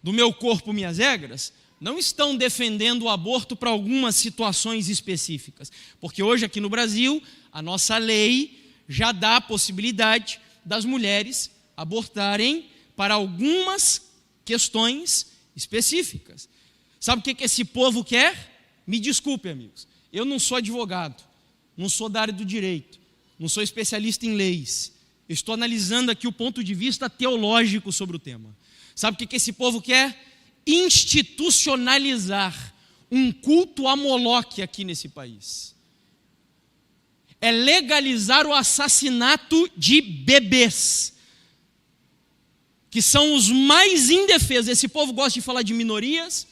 do meu corpo, minhas regras, não estão defendendo o aborto para algumas situações específicas. Porque hoje aqui no Brasil, a nossa lei já dá a possibilidade das mulheres abortarem para algumas questões específicas. Sabe o que esse povo quer? Me desculpe, amigos, eu não sou advogado, não sou da área do direito, não sou especialista em leis, eu estou analisando aqui o ponto de vista teológico sobre o tema. Sabe o que esse povo quer? Institucionalizar um culto a Moloque aqui nesse país. É legalizar o assassinato de bebês, que são os mais indefesos. Esse povo gosta de falar de minorias,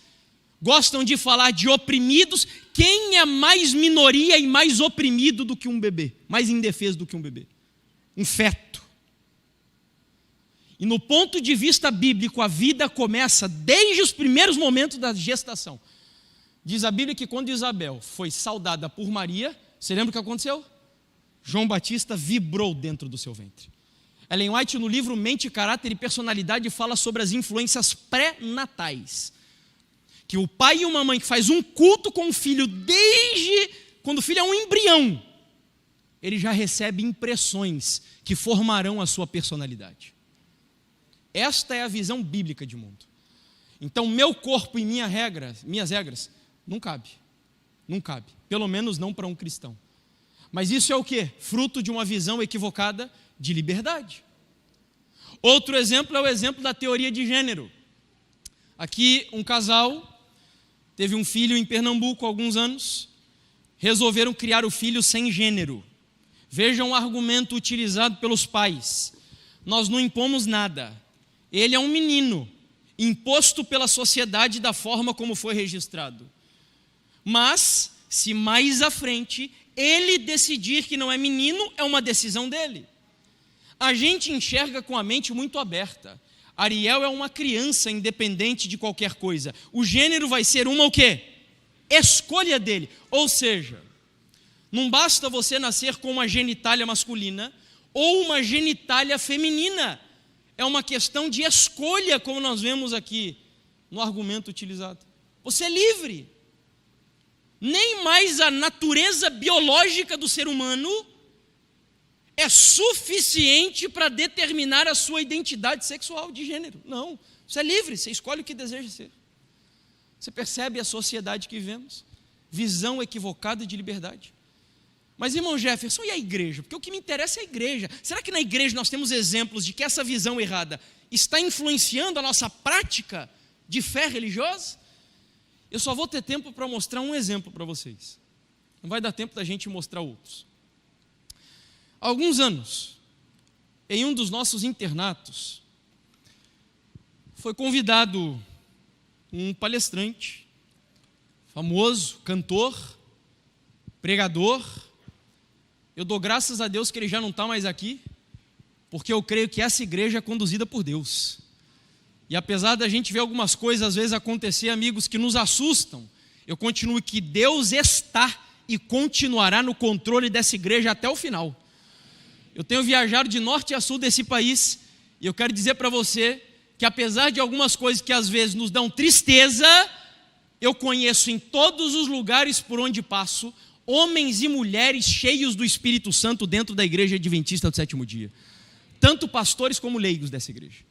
gostam de falar de oprimidos. Quem é mais minoria e mais oprimido do que um bebê? Mais indefeso do que um bebê? Um feto. E no ponto de vista bíblico, a vida começa desde os primeiros momentos da gestação. Diz a Bíblia que quando Isabel foi saudada por Maria, você lembra o que aconteceu? João Batista vibrou dentro do seu ventre. Ellen White, no livro Mente, Caráter e Personalidade, fala sobre as influências pré-natais. Que o pai e uma mãe que faz um culto com o filho desde quando o filho é um embrião, ele já recebe impressões que formarão a sua personalidade. Esta é a visão bíblica de mundo. Então, meu corpo e minhas regras, não cabe. Não cabe. Pelo menos não para um cristão. Mas isso é o quê? Fruto de uma visão equivocada de liberdade. Outro exemplo é o exemplo da teoria de gênero. Aqui, um casal teve um filho em Pernambuco há alguns anos. Resolveram criar o filho sem gênero. Vejam o argumento utilizado pelos pais. Nós não impomos nada. Ele é um menino, imposto pela sociedade da forma como foi registrado. Mas, se mais à frente ele decidir que não é menino, é uma decisão dele. A gente enxerga com a mente muito aberta. Ariel é uma criança independente de qualquer coisa. O gênero vai ser uma o quê? Escolha dele. Ou seja, não basta você nascer com uma genitália masculina ou uma genitália feminina. É uma questão de escolha, como nós vemos aqui no argumento utilizado. Você é livre. Nem mais a natureza biológica do ser humano é suficiente para determinar a sua identidade sexual de gênero. Não, você é livre, você escolhe o que deseja ser. Você percebe a sociedade que vivemos? Visão equivocada de liberdade. Mas, irmão Jefferson, e a igreja? Porque o que me interessa é a igreja. Será que na igreja nós temos exemplos de que essa visão errada está influenciando a nossa prática de fé religiosa? Eu só vou ter tempo para mostrar um exemplo para vocês. Não vai dar tempo da gente mostrar outros. Há alguns anos, em um dos nossos internatos, foi convidado um palestrante, famoso, cantor, pregador. Eu dou graças a Deus que ele já não está mais aqui, porque eu creio que essa igreja é conduzida por Deus. E apesar da gente ver algumas coisas às vezes acontecer, amigos, que nos assustam, eu continuo que Deus está e continuará no controle dessa igreja até o final. Eu tenho viajado de norte a sul desse país, e eu quero dizer para você que apesar de algumas coisas que às vezes nos dão tristeza, eu conheço em todos os lugares por onde passo, homens e mulheres cheios do Espírito Santo dentro da igreja adventista do sétimo dia. Tanto pastores como leigos dessa igreja.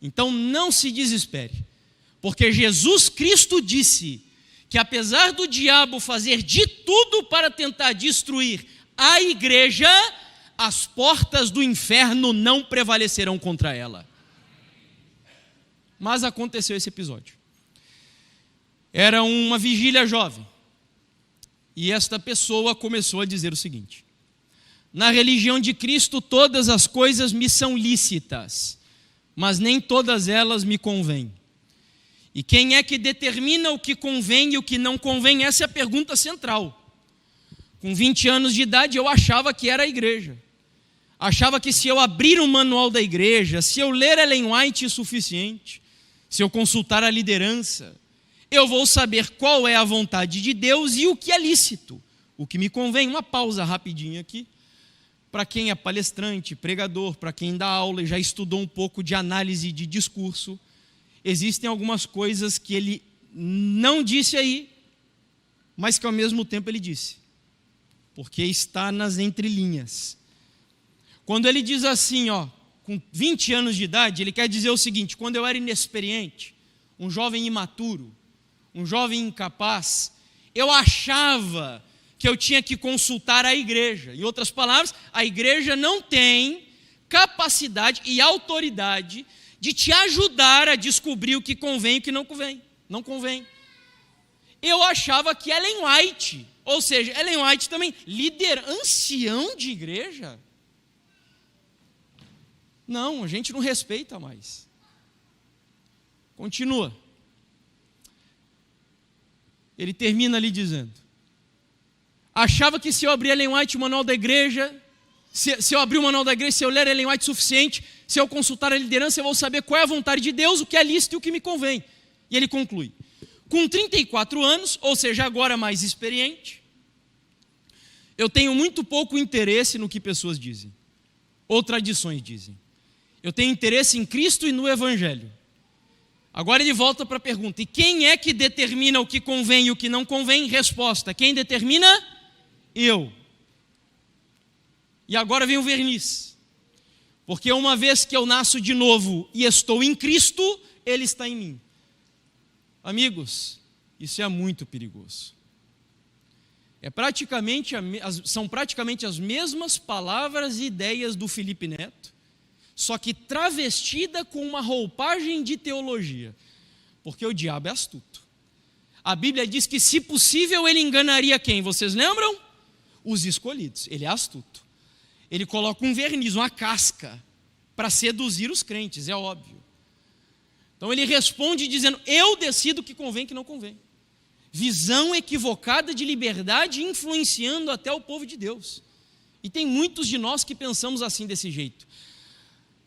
Então não se desespere, porque Jesus Cristo disse que apesar do diabo fazer de tudo para tentar destruir a igreja, as portas do inferno não prevalecerão contra ela. Mas aconteceu esse episódio. Era uma vigília jovem, e esta pessoa começou a dizer o seguinte: na religião de Cristo todas as coisas me são lícitas, mas nem todas elas me convêm. E quem é que determina o que convém e o que não convém? Essa é a pergunta central. Com 20 anos de idade eu achava que era a igreja. Achava que se eu abrir um manual da igreja, se eu ler Ellen White o suficiente, se eu consultar a liderança, eu vou saber qual é a vontade de Deus e o que é lícito, o que me convém. Uma pausa rapidinho aqui. Para quem é palestrante, pregador, para quem dá aula e já estudou um pouco de análise de discurso, existem algumas coisas que ele não disse aí, mas que ao mesmo tempo ele disse, porque está nas entrelinhas. Quando ele diz assim, com 20 anos de idade, ele quer dizer o seguinte: quando eu era inexperiente, um jovem imaturo, um jovem incapaz, eu achava que eu tinha que consultar a igreja. Em outras palavras, a igreja não tem capacidade e autoridade de te ajudar a descobrir o que convém e o que não convém. Não convém. Eu achava que Ellen White, ou seja, Ellen White também, líder ancião de igreja. Não, a gente não respeita mais. Continua. Ele termina ali dizendo: achava que se eu abrir Ellen White, o manual da igreja, se eu abrir o manual da igreja, se eu ler Ellen White o suficiente, se eu consultar a liderança, eu vou saber qual é a vontade de Deus, o que é lícito e o que me convém. E ele conclui: com 34 anos, ou seja, agora mais experiente, eu tenho muito pouco interesse no que pessoas dizem, ou tradições dizem. Eu tenho interesse em Cristo e no Evangelho. Agora ele volta para a pergunta: e quem é que determina o que convém e o que não convém? Resposta: quem determina? Eu. E agora vem o verniz. Porque uma vez que eu nasço de novo e estou em Cristo, Ele está em mim. Amigos, isso é muito perigoso. São praticamente as mesmas palavras e ideias do Felipe Neto, só que travestida com uma roupagem de teologia, porque o diabo é astuto. A Bíblia diz que, se possível, ele enganaria quem? Vocês lembram? Os escolhidos. Ele é astuto. Ele coloca um verniz, uma casca, para seduzir os crentes, é óbvio. Então ele responde dizendo: eu decido o que convém e o que não convém. Visão equivocada de liberdade influenciando até o povo de Deus. E tem muitos de nós que pensamos assim, desse jeito.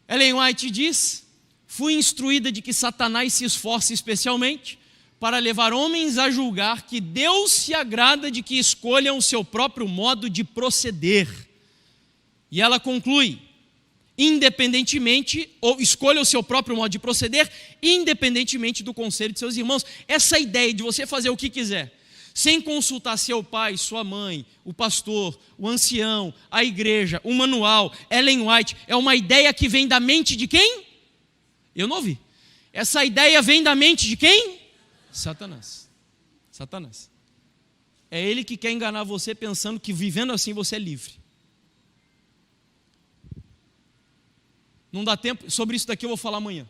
Ellen White diz: fui instruída de que Satanás se esforça especialmente para levar homens a julgar que Deus se agrada de que escolham o seu próprio modo de proceder. E ela conclui: independentemente, ou escolha o seu próprio modo de proceder, independentemente do conselho de seus irmãos. Essa ideia de você fazer o que quiser, sem consultar seu pai, sua mãe, o pastor, o ancião, a igreja, o manual, Ellen White, é uma ideia que vem da mente de quem? Eu não ouvi. Essa ideia vem da mente de quem? Satanás. Satanás. É ele que quer enganar você pensando que vivendo assim você é livre. Não dá tempo, sobre isso daqui eu vou falar amanhã.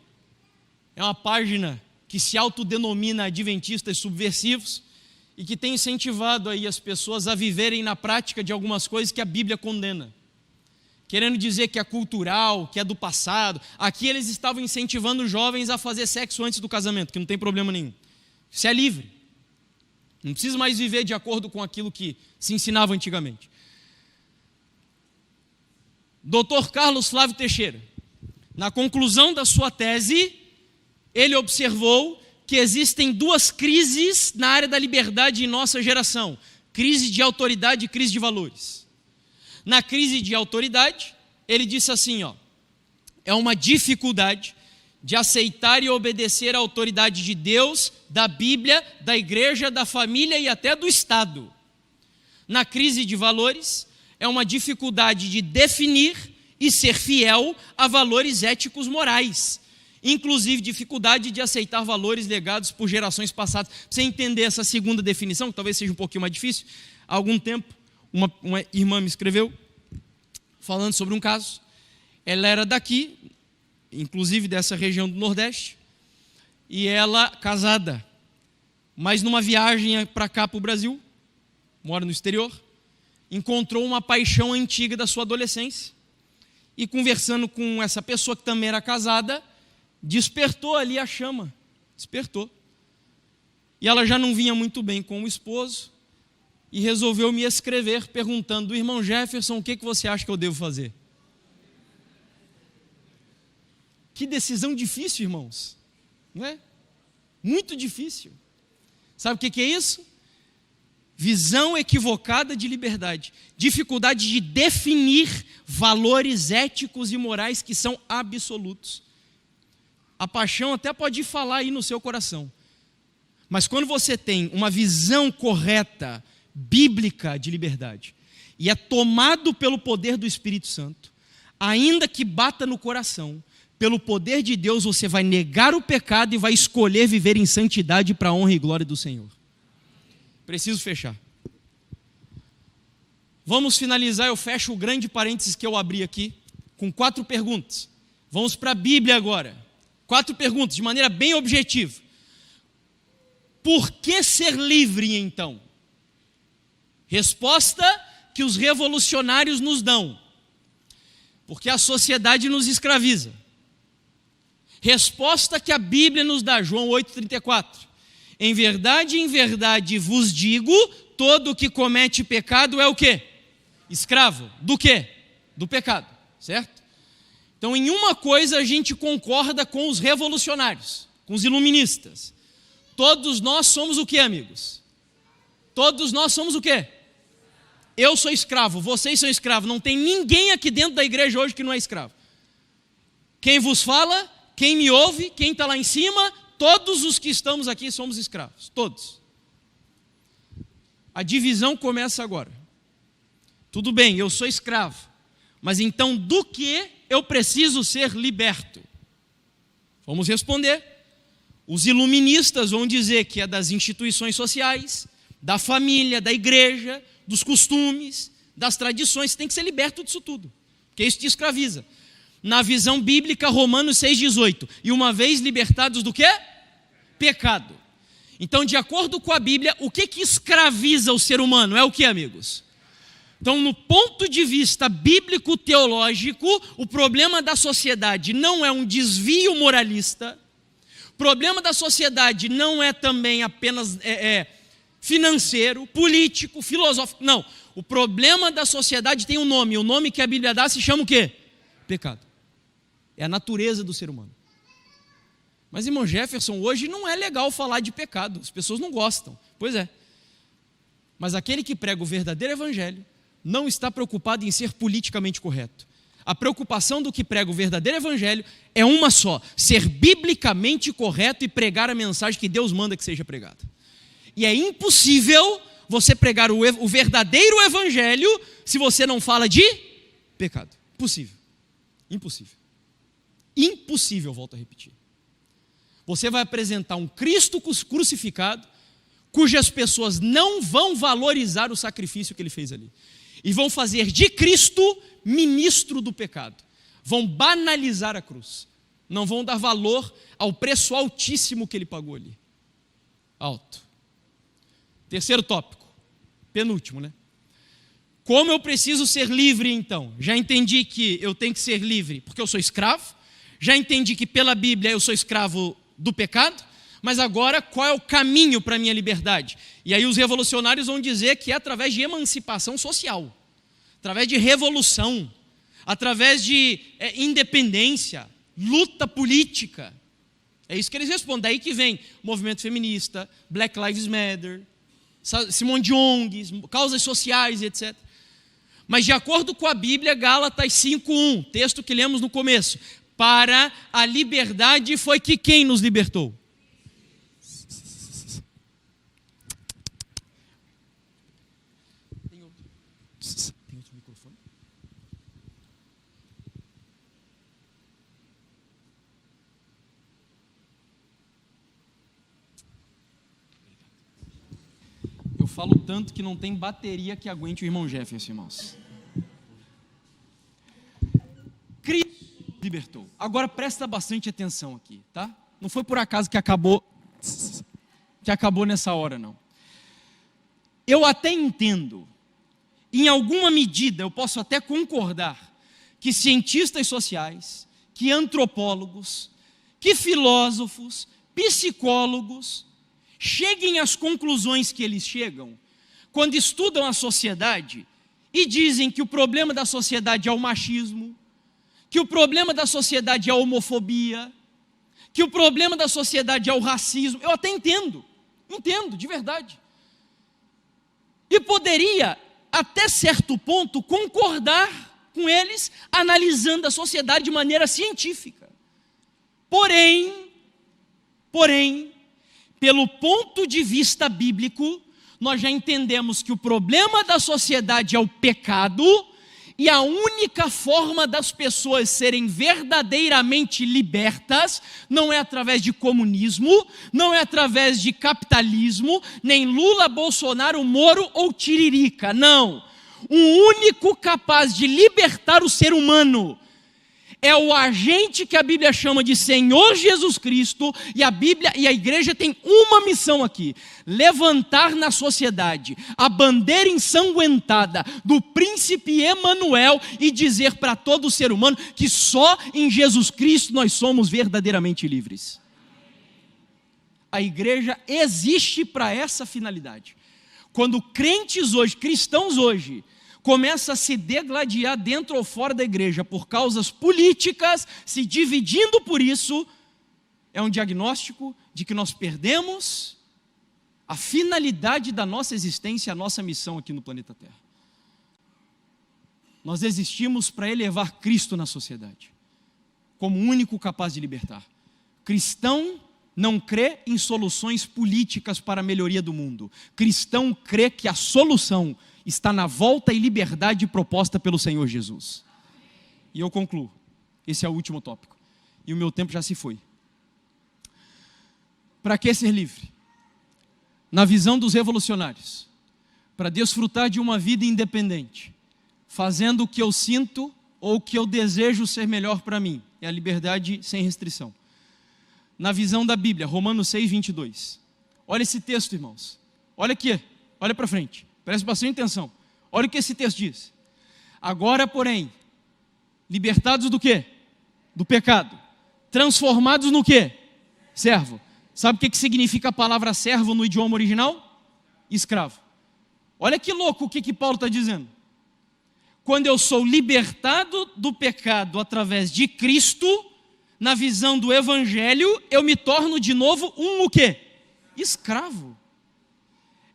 É uma página que se autodenomina adventistas subversivos e que tem incentivado aí as pessoas a viverem na prática de algumas coisas que a Bíblia condena, querendo dizer que é cultural, que é do passado. Aqui eles estavam incentivando os jovens a fazer sexo antes do casamento, que não tem problema nenhum. Isso é livre. Não precisa mais viver de acordo com aquilo que se ensinava antigamente. Dr. Carlos Flávio Teixeira, na conclusão da sua tese, ele observou que existem duas crises na área da liberdade em nossa geração: crise de autoridade e crise de valores. Na crise de autoridade, ele disse assim, é uma dificuldade de aceitar e obedecer à autoridade de Deus, da Bíblia, da igreja, da família e até do Estado. Na crise de valores, é uma dificuldade de definir e ser fiel a valores éticos morais, inclusive dificuldade de aceitar valores legados por gerações passadas. Para você entender essa segunda definição, que talvez seja um pouquinho mais difícil, há algum tempo uma irmã me escreveu falando sobre um caso. Ela era daqui, inclusive dessa região do Nordeste, e ela casada, mas numa viagem para cá, para o Brasil, mora no exterior, encontrou uma paixão antiga da sua adolescência, e conversando com essa pessoa que também era casada, despertou ali a chama, despertou. E ela já não vinha muito bem com o esposo, e resolveu me escrever perguntando: irmão Jefferson, o que você acha que eu devo fazer? Que decisão difícil, irmãos, não é? Muito difícil. Sabe o que é isso? Visão equivocada de liberdade, dificuldade de definir valores éticos e morais que são absolutos. A paixão até pode falar aí no seu coração, mas quando você tem uma visão correta, bíblica de liberdade, e é tomado pelo poder do Espírito Santo, ainda que bata no coração, pelo poder de Deus você vai negar o pecado e vai escolher viver em santidade para a honra e glória do Senhor. Preciso fechar. Vamos finalizar, eu fecho o grande parênteses que eu abri aqui, com 4 perguntas. Vamos para a Bíblia agora. 4 perguntas, de maneira bem objetiva. Por que ser livre, então? Resposta que os revolucionários nos dão: porque a sociedade nos escraviza. Resposta que a Bíblia nos dá, João 8,34. Em verdade vos digo, todo o que comete pecado é o quê? Escravo. Do quê? Do pecado, certo? Então, em uma coisa a gente concorda com os revolucionários, com os iluministas. Todos nós somos o quê, amigos? Todos nós somos o quê? Eu sou escravo, vocês são escravos. Não tem ninguém aqui dentro da igreja hoje que não é escravo. Quem vos fala, quem me ouve, quem está lá em cima, todos os que estamos aqui somos escravos, todos. A divisão começa agora. Tudo bem, eu sou escravo, mas então do que eu preciso ser liberto? Vamos responder. Os iluministas vão dizer que é das instituições sociais, da família, da igreja, dos costumes, das tradições. Você tem que ser liberto disso tudo, porque isso te escraviza. Na visão bíblica, Romanos 6,18. E uma vez libertados do quê? Pecado. Então, de acordo com a Bíblia, o que escraviza o ser humano? É o que, amigos? Então, no ponto de vista bíblico-teológico, o problema da sociedade não é um desvio moralista. O problema da sociedade não é também apenas financeiro, político, filosófico. Não. O problema da sociedade tem um nome. O nome que a Bíblia dá se chama o quê? Pecado. É a natureza do ser humano. Mas, irmão Jefferson, hoje não é legal falar de pecado. As pessoas não gostam. Pois é. Mas aquele que prega o verdadeiro evangelho não está preocupado em ser politicamente correto. A preocupação do que prega o verdadeiro evangelho é uma só: ser biblicamente correto e pregar a mensagem que Deus manda que seja pregada. E é impossível você pregar o verdadeiro evangelho se você não fala de pecado. Impossível. Impossível. Impossível, volto a repetir. Você vai apresentar um Cristo crucificado, cujas pessoas não vão valorizar o sacrifício que ele fez ali. E vão fazer de Cristo ministro do pecado. Vão banalizar a cruz. não vão dar valor ao preço altíssimo que ele pagou ali. Alto. Terceiro tópico, penúltimo, né? Como eu preciso ser livre, então? Já entendi que eu tenho que ser livre porque eu sou escravo, já entendi que pela Bíblia eu sou escravo do pecado, mas agora qual é o caminho para a minha liberdade? E aí os revolucionários vão dizer que é através de emancipação social, através de revolução, através de independência, luta política. É isso que eles respondem. Daí que vem movimento feminista, Black Lives Matter, Simone de ONGs, causas sociais, etc. Mas de acordo com a Bíblia, Gálatas 5:1, texto que lemos no começo, para a liberdade foi que quem nos libertou? Tem outro microfone? Eu falo tanto que não tem bateria que aguente o irmão Jefferson, irmãos. Cristo libertou. Agora presta bastante atenção aqui, tá? Não foi por acaso que acabou nessa hora, não. Eu até entendo, em alguma medida eu posso até concordar que cientistas sociais, que antropólogos, que filósofos, psicólogos cheguem às conclusões que eles chegam quando estudam a sociedade e dizem que o problema da sociedade é o machismo, que o problema da sociedade é a homofobia, que o problema da sociedade é o racismo. Eu até entendo, de verdade. E poderia, até certo ponto, concordar com eles, analisando a sociedade de maneira científica. Porém, pelo ponto de vista bíblico, nós já entendemos que o problema da sociedade é o pecado, e a única forma das pessoas serem verdadeiramente libertas não é através de comunismo, não é através de capitalismo, nem Lula, Bolsonaro, Moro ou Tiririca, não. O único capaz de libertar o ser humano é o agente que a Bíblia chama de Senhor Jesus Cristo, e a Bíblia e a igreja tem uma missão aqui: levantar na sociedade a bandeira ensanguentada do príncipe Emanuel e dizer para todo ser humano que só em Jesus Cristo nós somos verdadeiramente livres. A igreja existe para essa finalidade. Quando crentes hoje, cristãos hoje, começa a se degladiar dentro ou fora da igreja por causas políticas, se dividindo por isso, é um diagnóstico de que nós perdemos a finalidade da nossa existência, a nossa missão aqui no planeta Terra. Nós existimos para elevar Cristo na sociedade, como o único capaz de libertar. Cristão não crê em soluções políticas para a melhoria do mundo. Cristão crê que a solução está na volta e liberdade proposta pelo Senhor Jesus. E eu concluo. Esse é o último tópico. E o meu tempo já se foi. Para que ser livre? Na visão dos revolucionários, para desfrutar de uma vida independente, fazendo o que eu sinto ou o que eu desejo ser melhor para mim. É a liberdade sem restrição. Na visão da Bíblia, Romanos 6:22. Olha esse texto, irmãos. Olha aqui, olha para frente. Preste bastante atenção. Olha o que esse texto diz. Agora, porém, libertados do quê? Do pecado. Transformados no quê? Servo. Sabe o que significa a palavra servo no idioma original? Escravo. Olha que louco o que Paulo está dizendo. Quando eu sou libertado do pecado através de Cristo, na visão do Evangelho, eu me torno de novo o quê? Escravo.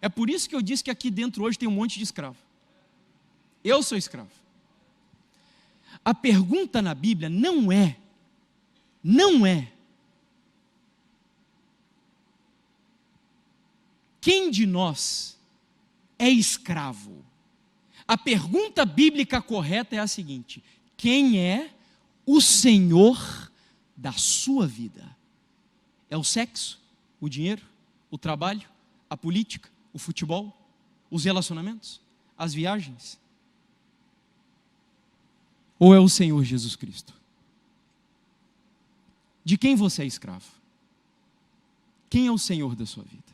É por isso que eu disse que aqui dentro hoje tem um monte de escravo. Eu sou escravo. A pergunta na Bíblia não é quem de nós é escravo. A pergunta bíblica correta é a seguinte: quem é o Senhor da sua vida? É o sexo, o dinheiro, o trabalho, a política, o futebol, os relacionamentos, as viagens? Ou é o Senhor Jesus Cristo? De quem você é escravo? Quem é o Senhor da sua vida?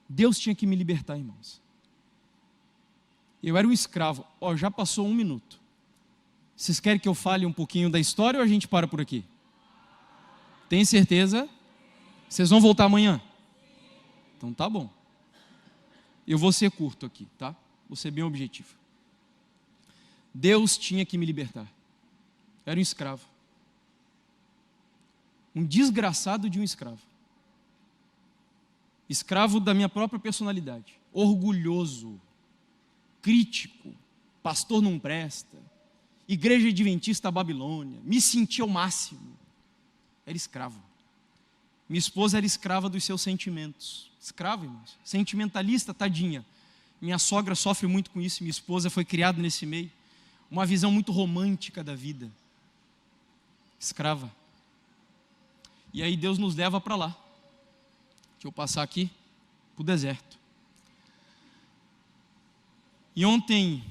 Deus tinha que me libertar, irmãos. Eu era um escravo. Já passou 1 minuto. Vocês querem que eu fale um pouquinho da história ou a gente para por aqui? Tem certeza? Vocês vão voltar amanhã? Então tá bom. Eu vou ser curto aqui, tá? Vou ser bem objetivo. Deus tinha que me libertar. Eu era um escravo. Um desgraçado de um escravo. Escravo da minha própria personalidade. Orgulhoso. Crítico. Pastor não presta. Igreja adventista Babilônia. Me sentia o máximo. Era escravo. Minha esposa era escrava dos seus sentimentos. Escrava, irmãos. Sentimentalista, tadinha. Minha sogra sofre muito com isso. Minha esposa foi criada nesse meio. Uma visão muito romântica da vida. Escrava. E aí Deus nos leva para lá. Deixa eu passar aqui para o deserto. E ontem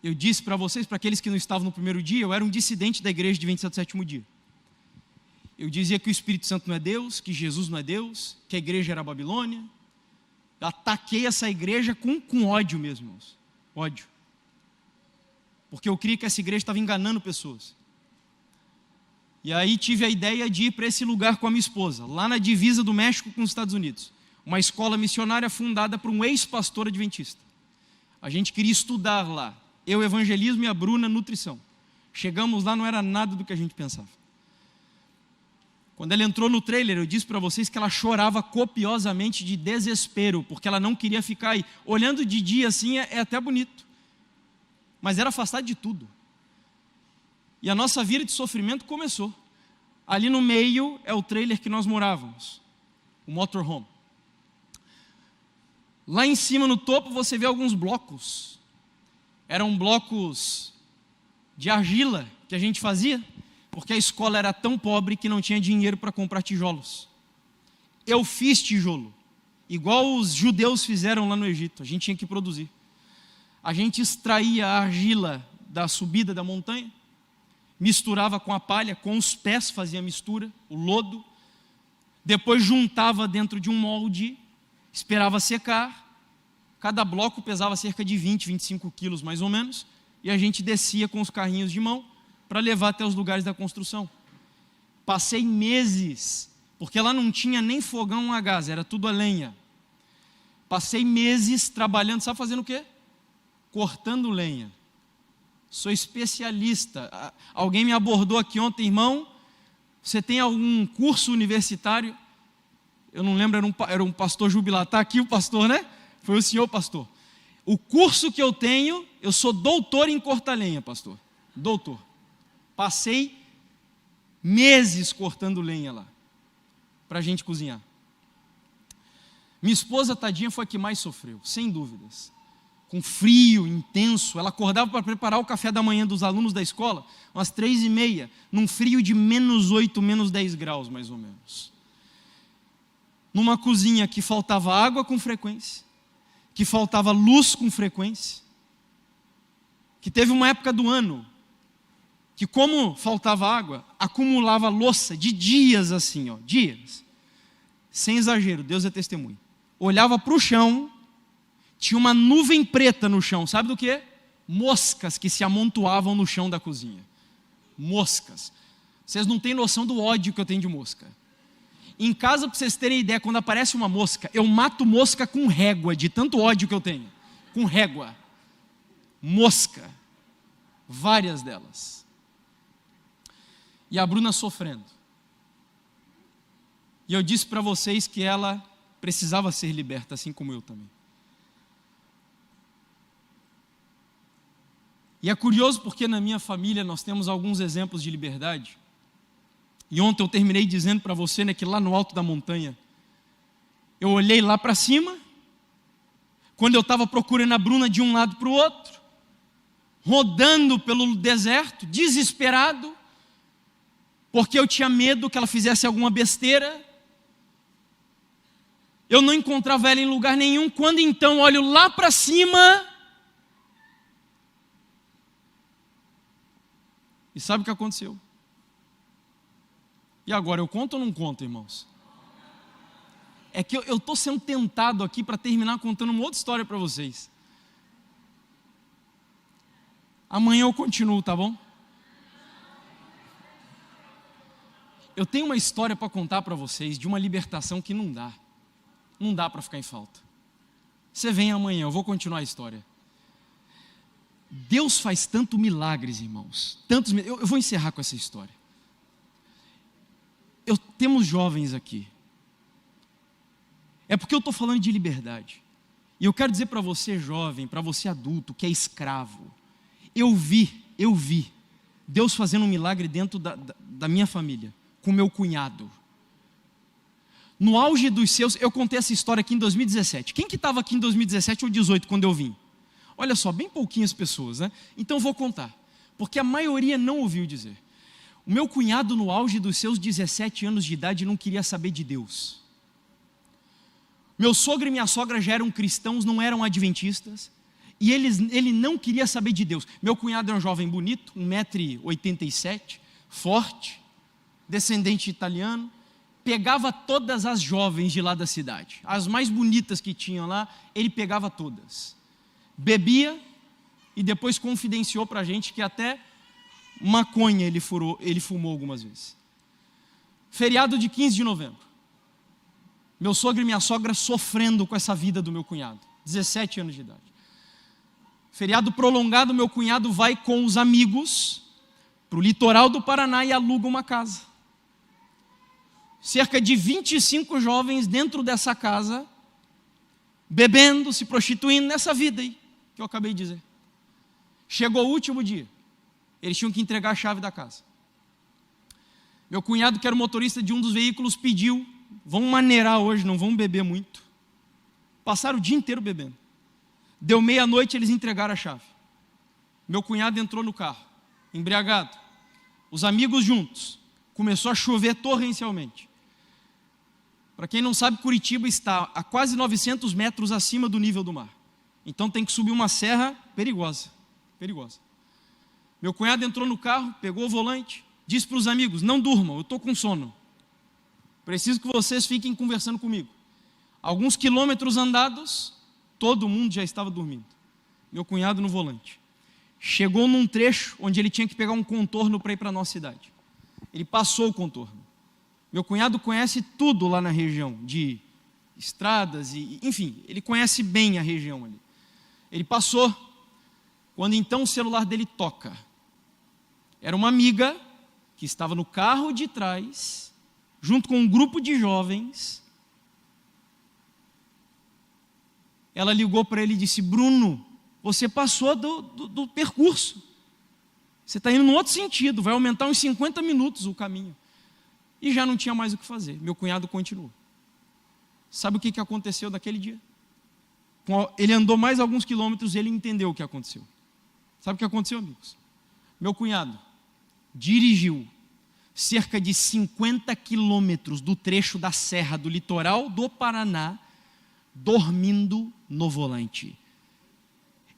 eu disse para vocês, para aqueles que não estavam no primeiro dia, eu era um dissidente da igreja de 27 do sétimo dia. Eu dizia que o Espírito Santo não é Deus, que Jesus não é Deus, que a igreja era a Babilônia. Eu ataquei essa igreja com ódio mesmo, irmãos. Ódio. Porque eu creio que essa igreja estava enganando pessoas. E aí tive a ideia de ir para esse lugar com a minha esposa, lá na divisa do México com os Estados Unidos. Uma escola missionária fundada por um ex-pastor adventista. A gente queria estudar lá. Eu, evangelismo, e a Bruna, nutrição. Chegamos lá, não era nada do que a gente pensava. Quando ela entrou no trailer, eu disse para vocês que ela chorava copiosamente de desespero, porque ela não queria ficar aí. Olhando de dia assim é até bonito, mas era afastado de tudo. E a nossa vida de sofrimento começou. Ali no meio é o trailer que nós morávamos, o motorhome. Lá em cima no topo você vê alguns blocos. Eram blocos de argila que a gente fazia, porque a escola era tão pobre que não tinha dinheiro para comprar tijolos. Eu fiz tijolo, igual os judeus fizeram lá no Egito. A gente tinha que produzir. A gente extraía a argila da subida da montanha, misturava com a palha, com os pés fazia a mistura, o lodo, depois juntava dentro de um molde, esperava secar. Cada bloco pesava cerca de 20, 25 quilos mais ou menos, e a gente descia com os carrinhos de mão para levar até os lugares da construção. Passei meses, porque lá não tinha nem fogão a gás, era tudo a lenha. Passei meses trabalhando, sabe fazendo o quê? Cortando lenha. Sou especialista. Alguém me abordou aqui ontem, irmão, você tem algum curso universitário? Eu não lembro, era um pastor jubilado. Está aqui o pastor, né? Foi o senhor pastor. O curso que eu tenho, eu sou doutor em cortar lenha, pastor. Doutor. Passei meses cortando lenha lá, para a gente cozinhar. Minha esposa, tadinha, foi a que mais sofreu, sem dúvidas. Com frio intenso, ela acordava para preparar o café da manhã dos alunos da escola, umas 3h30, num frio de -8, -10 graus, mais ou menos. Numa cozinha que faltava água com frequência, que faltava luz com frequência, que teve uma época do ano que, como faltava água, acumulava louça de dias assim, dias. Sem exagero, Deus é testemunho. Olhava para o chão, tinha uma nuvem preta no chão, sabe do que? Moscas que se amontoavam no chão da cozinha. Moscas. Vocês não têm noção do ódio que eu tenho de mosca. Em casa, para vocês terem ideia, quando aparece uma mosca, eu mato mosca com régua, de tanto ódio que eu tenho. Com régua. Mosca. Várias delas. E a Bruna sofrendo. E eu disse para vocês que ela precisava ser liberta, assim como eu também. E é curioso porque na minha família nós temos alguns exemplos de liberdade. E ontem eu terminei dizendo para você, né, que lá no alto da montanha, eu olhei lá para cima, quando eu estava procurando a Bruna de um lado para o outro, rodando pelo deserto, desesperado, porque eu tinha medo que ela fizesse alguma besteira. Eu não encontrava ela em lugar nenhum. Quando então olho lá para cima, e sabe o que aconteceu? E agora, eu conto ou não conto, irmãos? É que eu estou sendo tentado aqui para terminar contando uma outra história para vocês. Amanhã eu continuo, tá bom? Eu tenho uma história para contar para vocês de uma libertação que não dá. Não dá para ficar em falta. Você vem amanhã, eu vou continuar a história. Deus faz tanto milagres, irmãos. Eu vou encerrar com essa história. Temos jovens aqui. É porque eu estou falando de liberdade. E eu quero dizer para você jovem, para você adulto, que é escravo. Eu vi Deus fazendo um milagre dentro da minha família, com meu cunhado. No auge dos seus, eu contei essa história aqui em 2017. Quem que estava aqui em 2017 ou 2018 quando eu vim? Olha só, bem pouquinhas pessoas, né? Então eu vou contar, porque a maioria não ouviu dizer. O meu cunhado, no auge dos seus 17 anos de idade, não queria saber de Deus. Meu sogro e minha sogra já eram cristãos, não eram adventistas, e ele não queria saber de Deus. Meu cunhado é um jovem bonito, 1,87 m, forte, descendente italiano, pegava todas as jovens de lá da cidade, as mais bonitas que tinham lá, ele pegava todas. Bebia e depois confidenciou para a gente que até maconha ele fumou algumas vezes. Feriado de 15 de novembro. Meu sogro e minha sogra sofrendo com essa vida do meu cunhado, 17 anos de idade. Feriado prolongado, meu cunhado vai com os amigos para o litoral do Paraná e aluga uma casa. Cerca de 25 jovens dentro dessa casa, bebendo, se prostituindo, nessa vida aí, que eu acabei de dizer. Chegou o último dia, eles tinham que entregar a chave da casa. Meu cunhado, que era o motorista de um dos veículos, pediu: vamos maneirar hoje, não vamos beber muito. Passaram o dia inteiro bebendo. Deu meia-noite, eles entregaram a chave. Meu cunhado entrou no carro, embriagado. Os amigos juntos. Começou a chover torrencialmente. Para quem não sabe, Curitiba está a quase 900 metros acima do nível do mar. Então tem que subir uma serra perigosa. Perigosa. Meu cunhado entrou no carro, pegou o volante, disse para os amigos: não durmam, eu estou com sono. Preciso que vocês fiquem conversando comigo. Alguns quilômetros andados, todo mundo já estava dormindo. Meu cunhado no volante. Chegou num trecho onde ele tinha que pegar um contorno para ir para a nossa cidade. Ele passou o contorno. Meu cunhado conhece tudo lá na região, de estradas, enfim, ele conhece bem a região ali. Ele passou, quando então o celular dele toca. Era uma amiga que estava no carro de trás, junto com um grupo de jovens. Ela ligou para ele e disse: Bruno, você passou do percurso. Você está indo no outro sentido, vai aumentar uns 50 minutos o caminho. E já não tinha mais o que fazer. Meu cunhado continuou. Sabe o que aconteceu naquele dia? Ele andou mais alguns quilômetros e ele entendeu o que aconteceu. Sabe o que aconteceu, amigos? Meu cunhado dirigiu cerca de 50 quilômetros do trecho da serra do litoral do Paraná, dormindo no volante.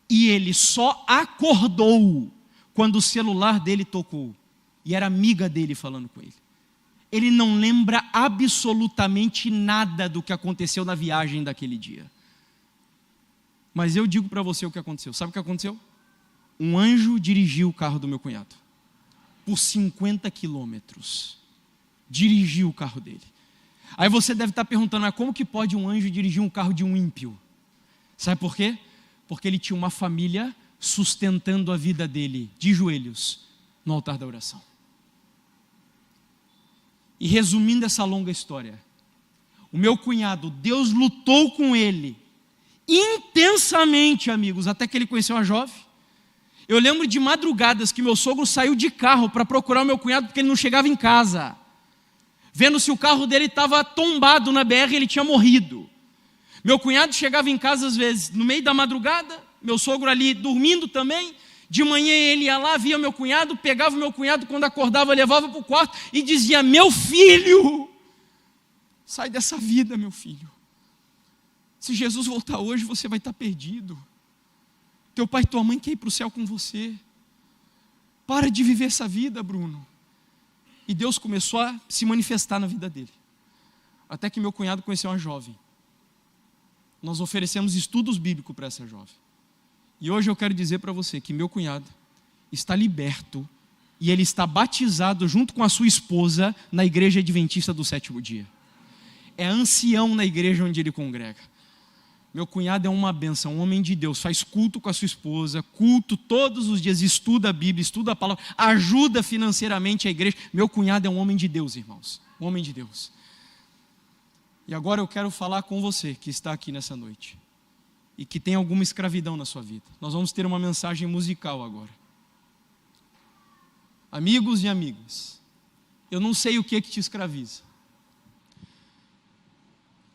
E ele só acordou quando o celular dele tocou. E era amiga dele falando com ele. Ele não lembra absolutamente nada do que aconteceu na viagem daquele dia. Mas eu digo para você o que aconteceu. Sabe o que aconteceu? Um anjo dirigiu o carro do meu cunhado. Por 50 quilômetros. Dirigiu o carro dele. Aí você deve estar perguntando: mas como que pode um anjo dirigir um carro de um ímpio? Sabe por quê? Porque ele tinha uma família sustentando a vida dele, de joelhos, no altar da oração. E resumindo essa longa história, o meu cunhado, Deus lutou com ele intensamente, amigos, até que ele conheceu a jovem. Eu lembro de madrugadas que meu sogro saiu de carro para procurar o meu cunhado porque ele não chegava em casa, vendo se o carro dele estava tombado na BR e ele tinha morrido. Meu cunhado chegava em casa às vezes no meio da madrugada, meu sogro ali dormindo também. De manhã ele ia lá, via meu cunhado, pegava o meu cunhado, quando acordava, levava para o quarto e dizia: meu filho, sai dessa vida, meu filho. Se Jesus voltar hoje, você vai estar perdido. Teu pai e tua mãe querem ir para o céu com você. Para de viver essa vida, Bruno.
E Deus começou a se manifestar na vida dele. Até que meu cunhado conheceu uma jovem. Nós oferecemos estudos bíblicos para essa jovem. E hoje eu quero dizer para você que meu cunhado está liberto e ele está batizado junto com a sua esposa na igreja adventista do sétimo dia. É ancião na igreja onde ele congrega. Meu cunhado é uma bênção, um homem de Deus, faz culto com a sua esposa, culto todos os dias, estuda a Bíblia, estuda a palavra, ajuda financeiramente a igreja. Meu cunhado é um homem de Deus, irmãos, um homem de Deus. E agora eu quero falar com você que está aqui nessa noite e que tem alguma escravidão na sua vida. Nós vamos ter uma mensagem musical agora. Amigos e amigas, eu não sei o que te escraviza.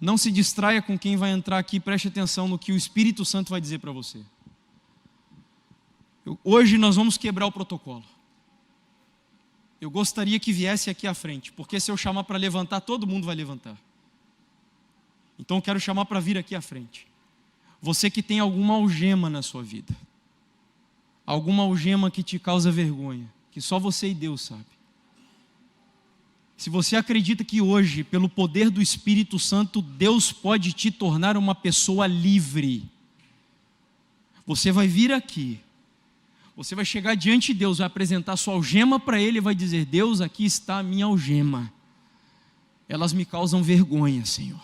Não se distraia com quem vai entrar aqui, preste atenção no que o Espírito Santo vai dizer para você. Hoje nós vamos quebrar o protocolo. Eu gostaria que viesse aqui à frente, porque se eu chamar para levantar, todo mundo vai levantar. Então eu quero chamar para vir aqui à frente. Você que tem alguma algema na sua vida, alguma algema que te causa vergonha, que só você e Deus sabe. Se você acredita que hoje, pelo poder do Espírito Santo, Deus pode te tornar uma pessoa livre, você vai vir aqui, você vai chegar diante de Deus, vai apresentar sua algema para Ele e vai dizer: Deus, aqui está a minha algema, elas me causam vergonha, Senhor.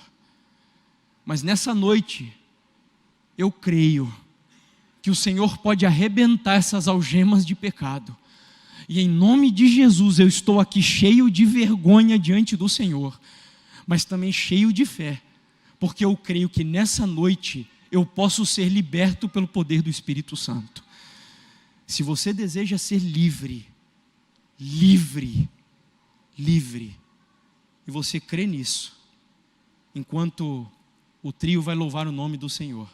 Mas nessa noite, eu creio que o Senhor pode arrebentar essas algemas de pecado. E em nome de Jesus eu estou aqui cheio de vergonha diante do Senhor, mas também cheio de fé, porque eu creio que nessa noite eu posso ser liberto pelo poder do Espírito Santo. Se você deseja ser livre, e você crê nisso, enquanto o trio vai louvar o nome do Senhor,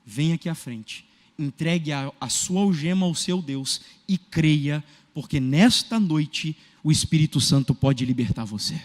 vem aqui à frente, entregue a sua algema ao seu Deus e creia, porque nesta noite o Espírito Santo pode libertar você.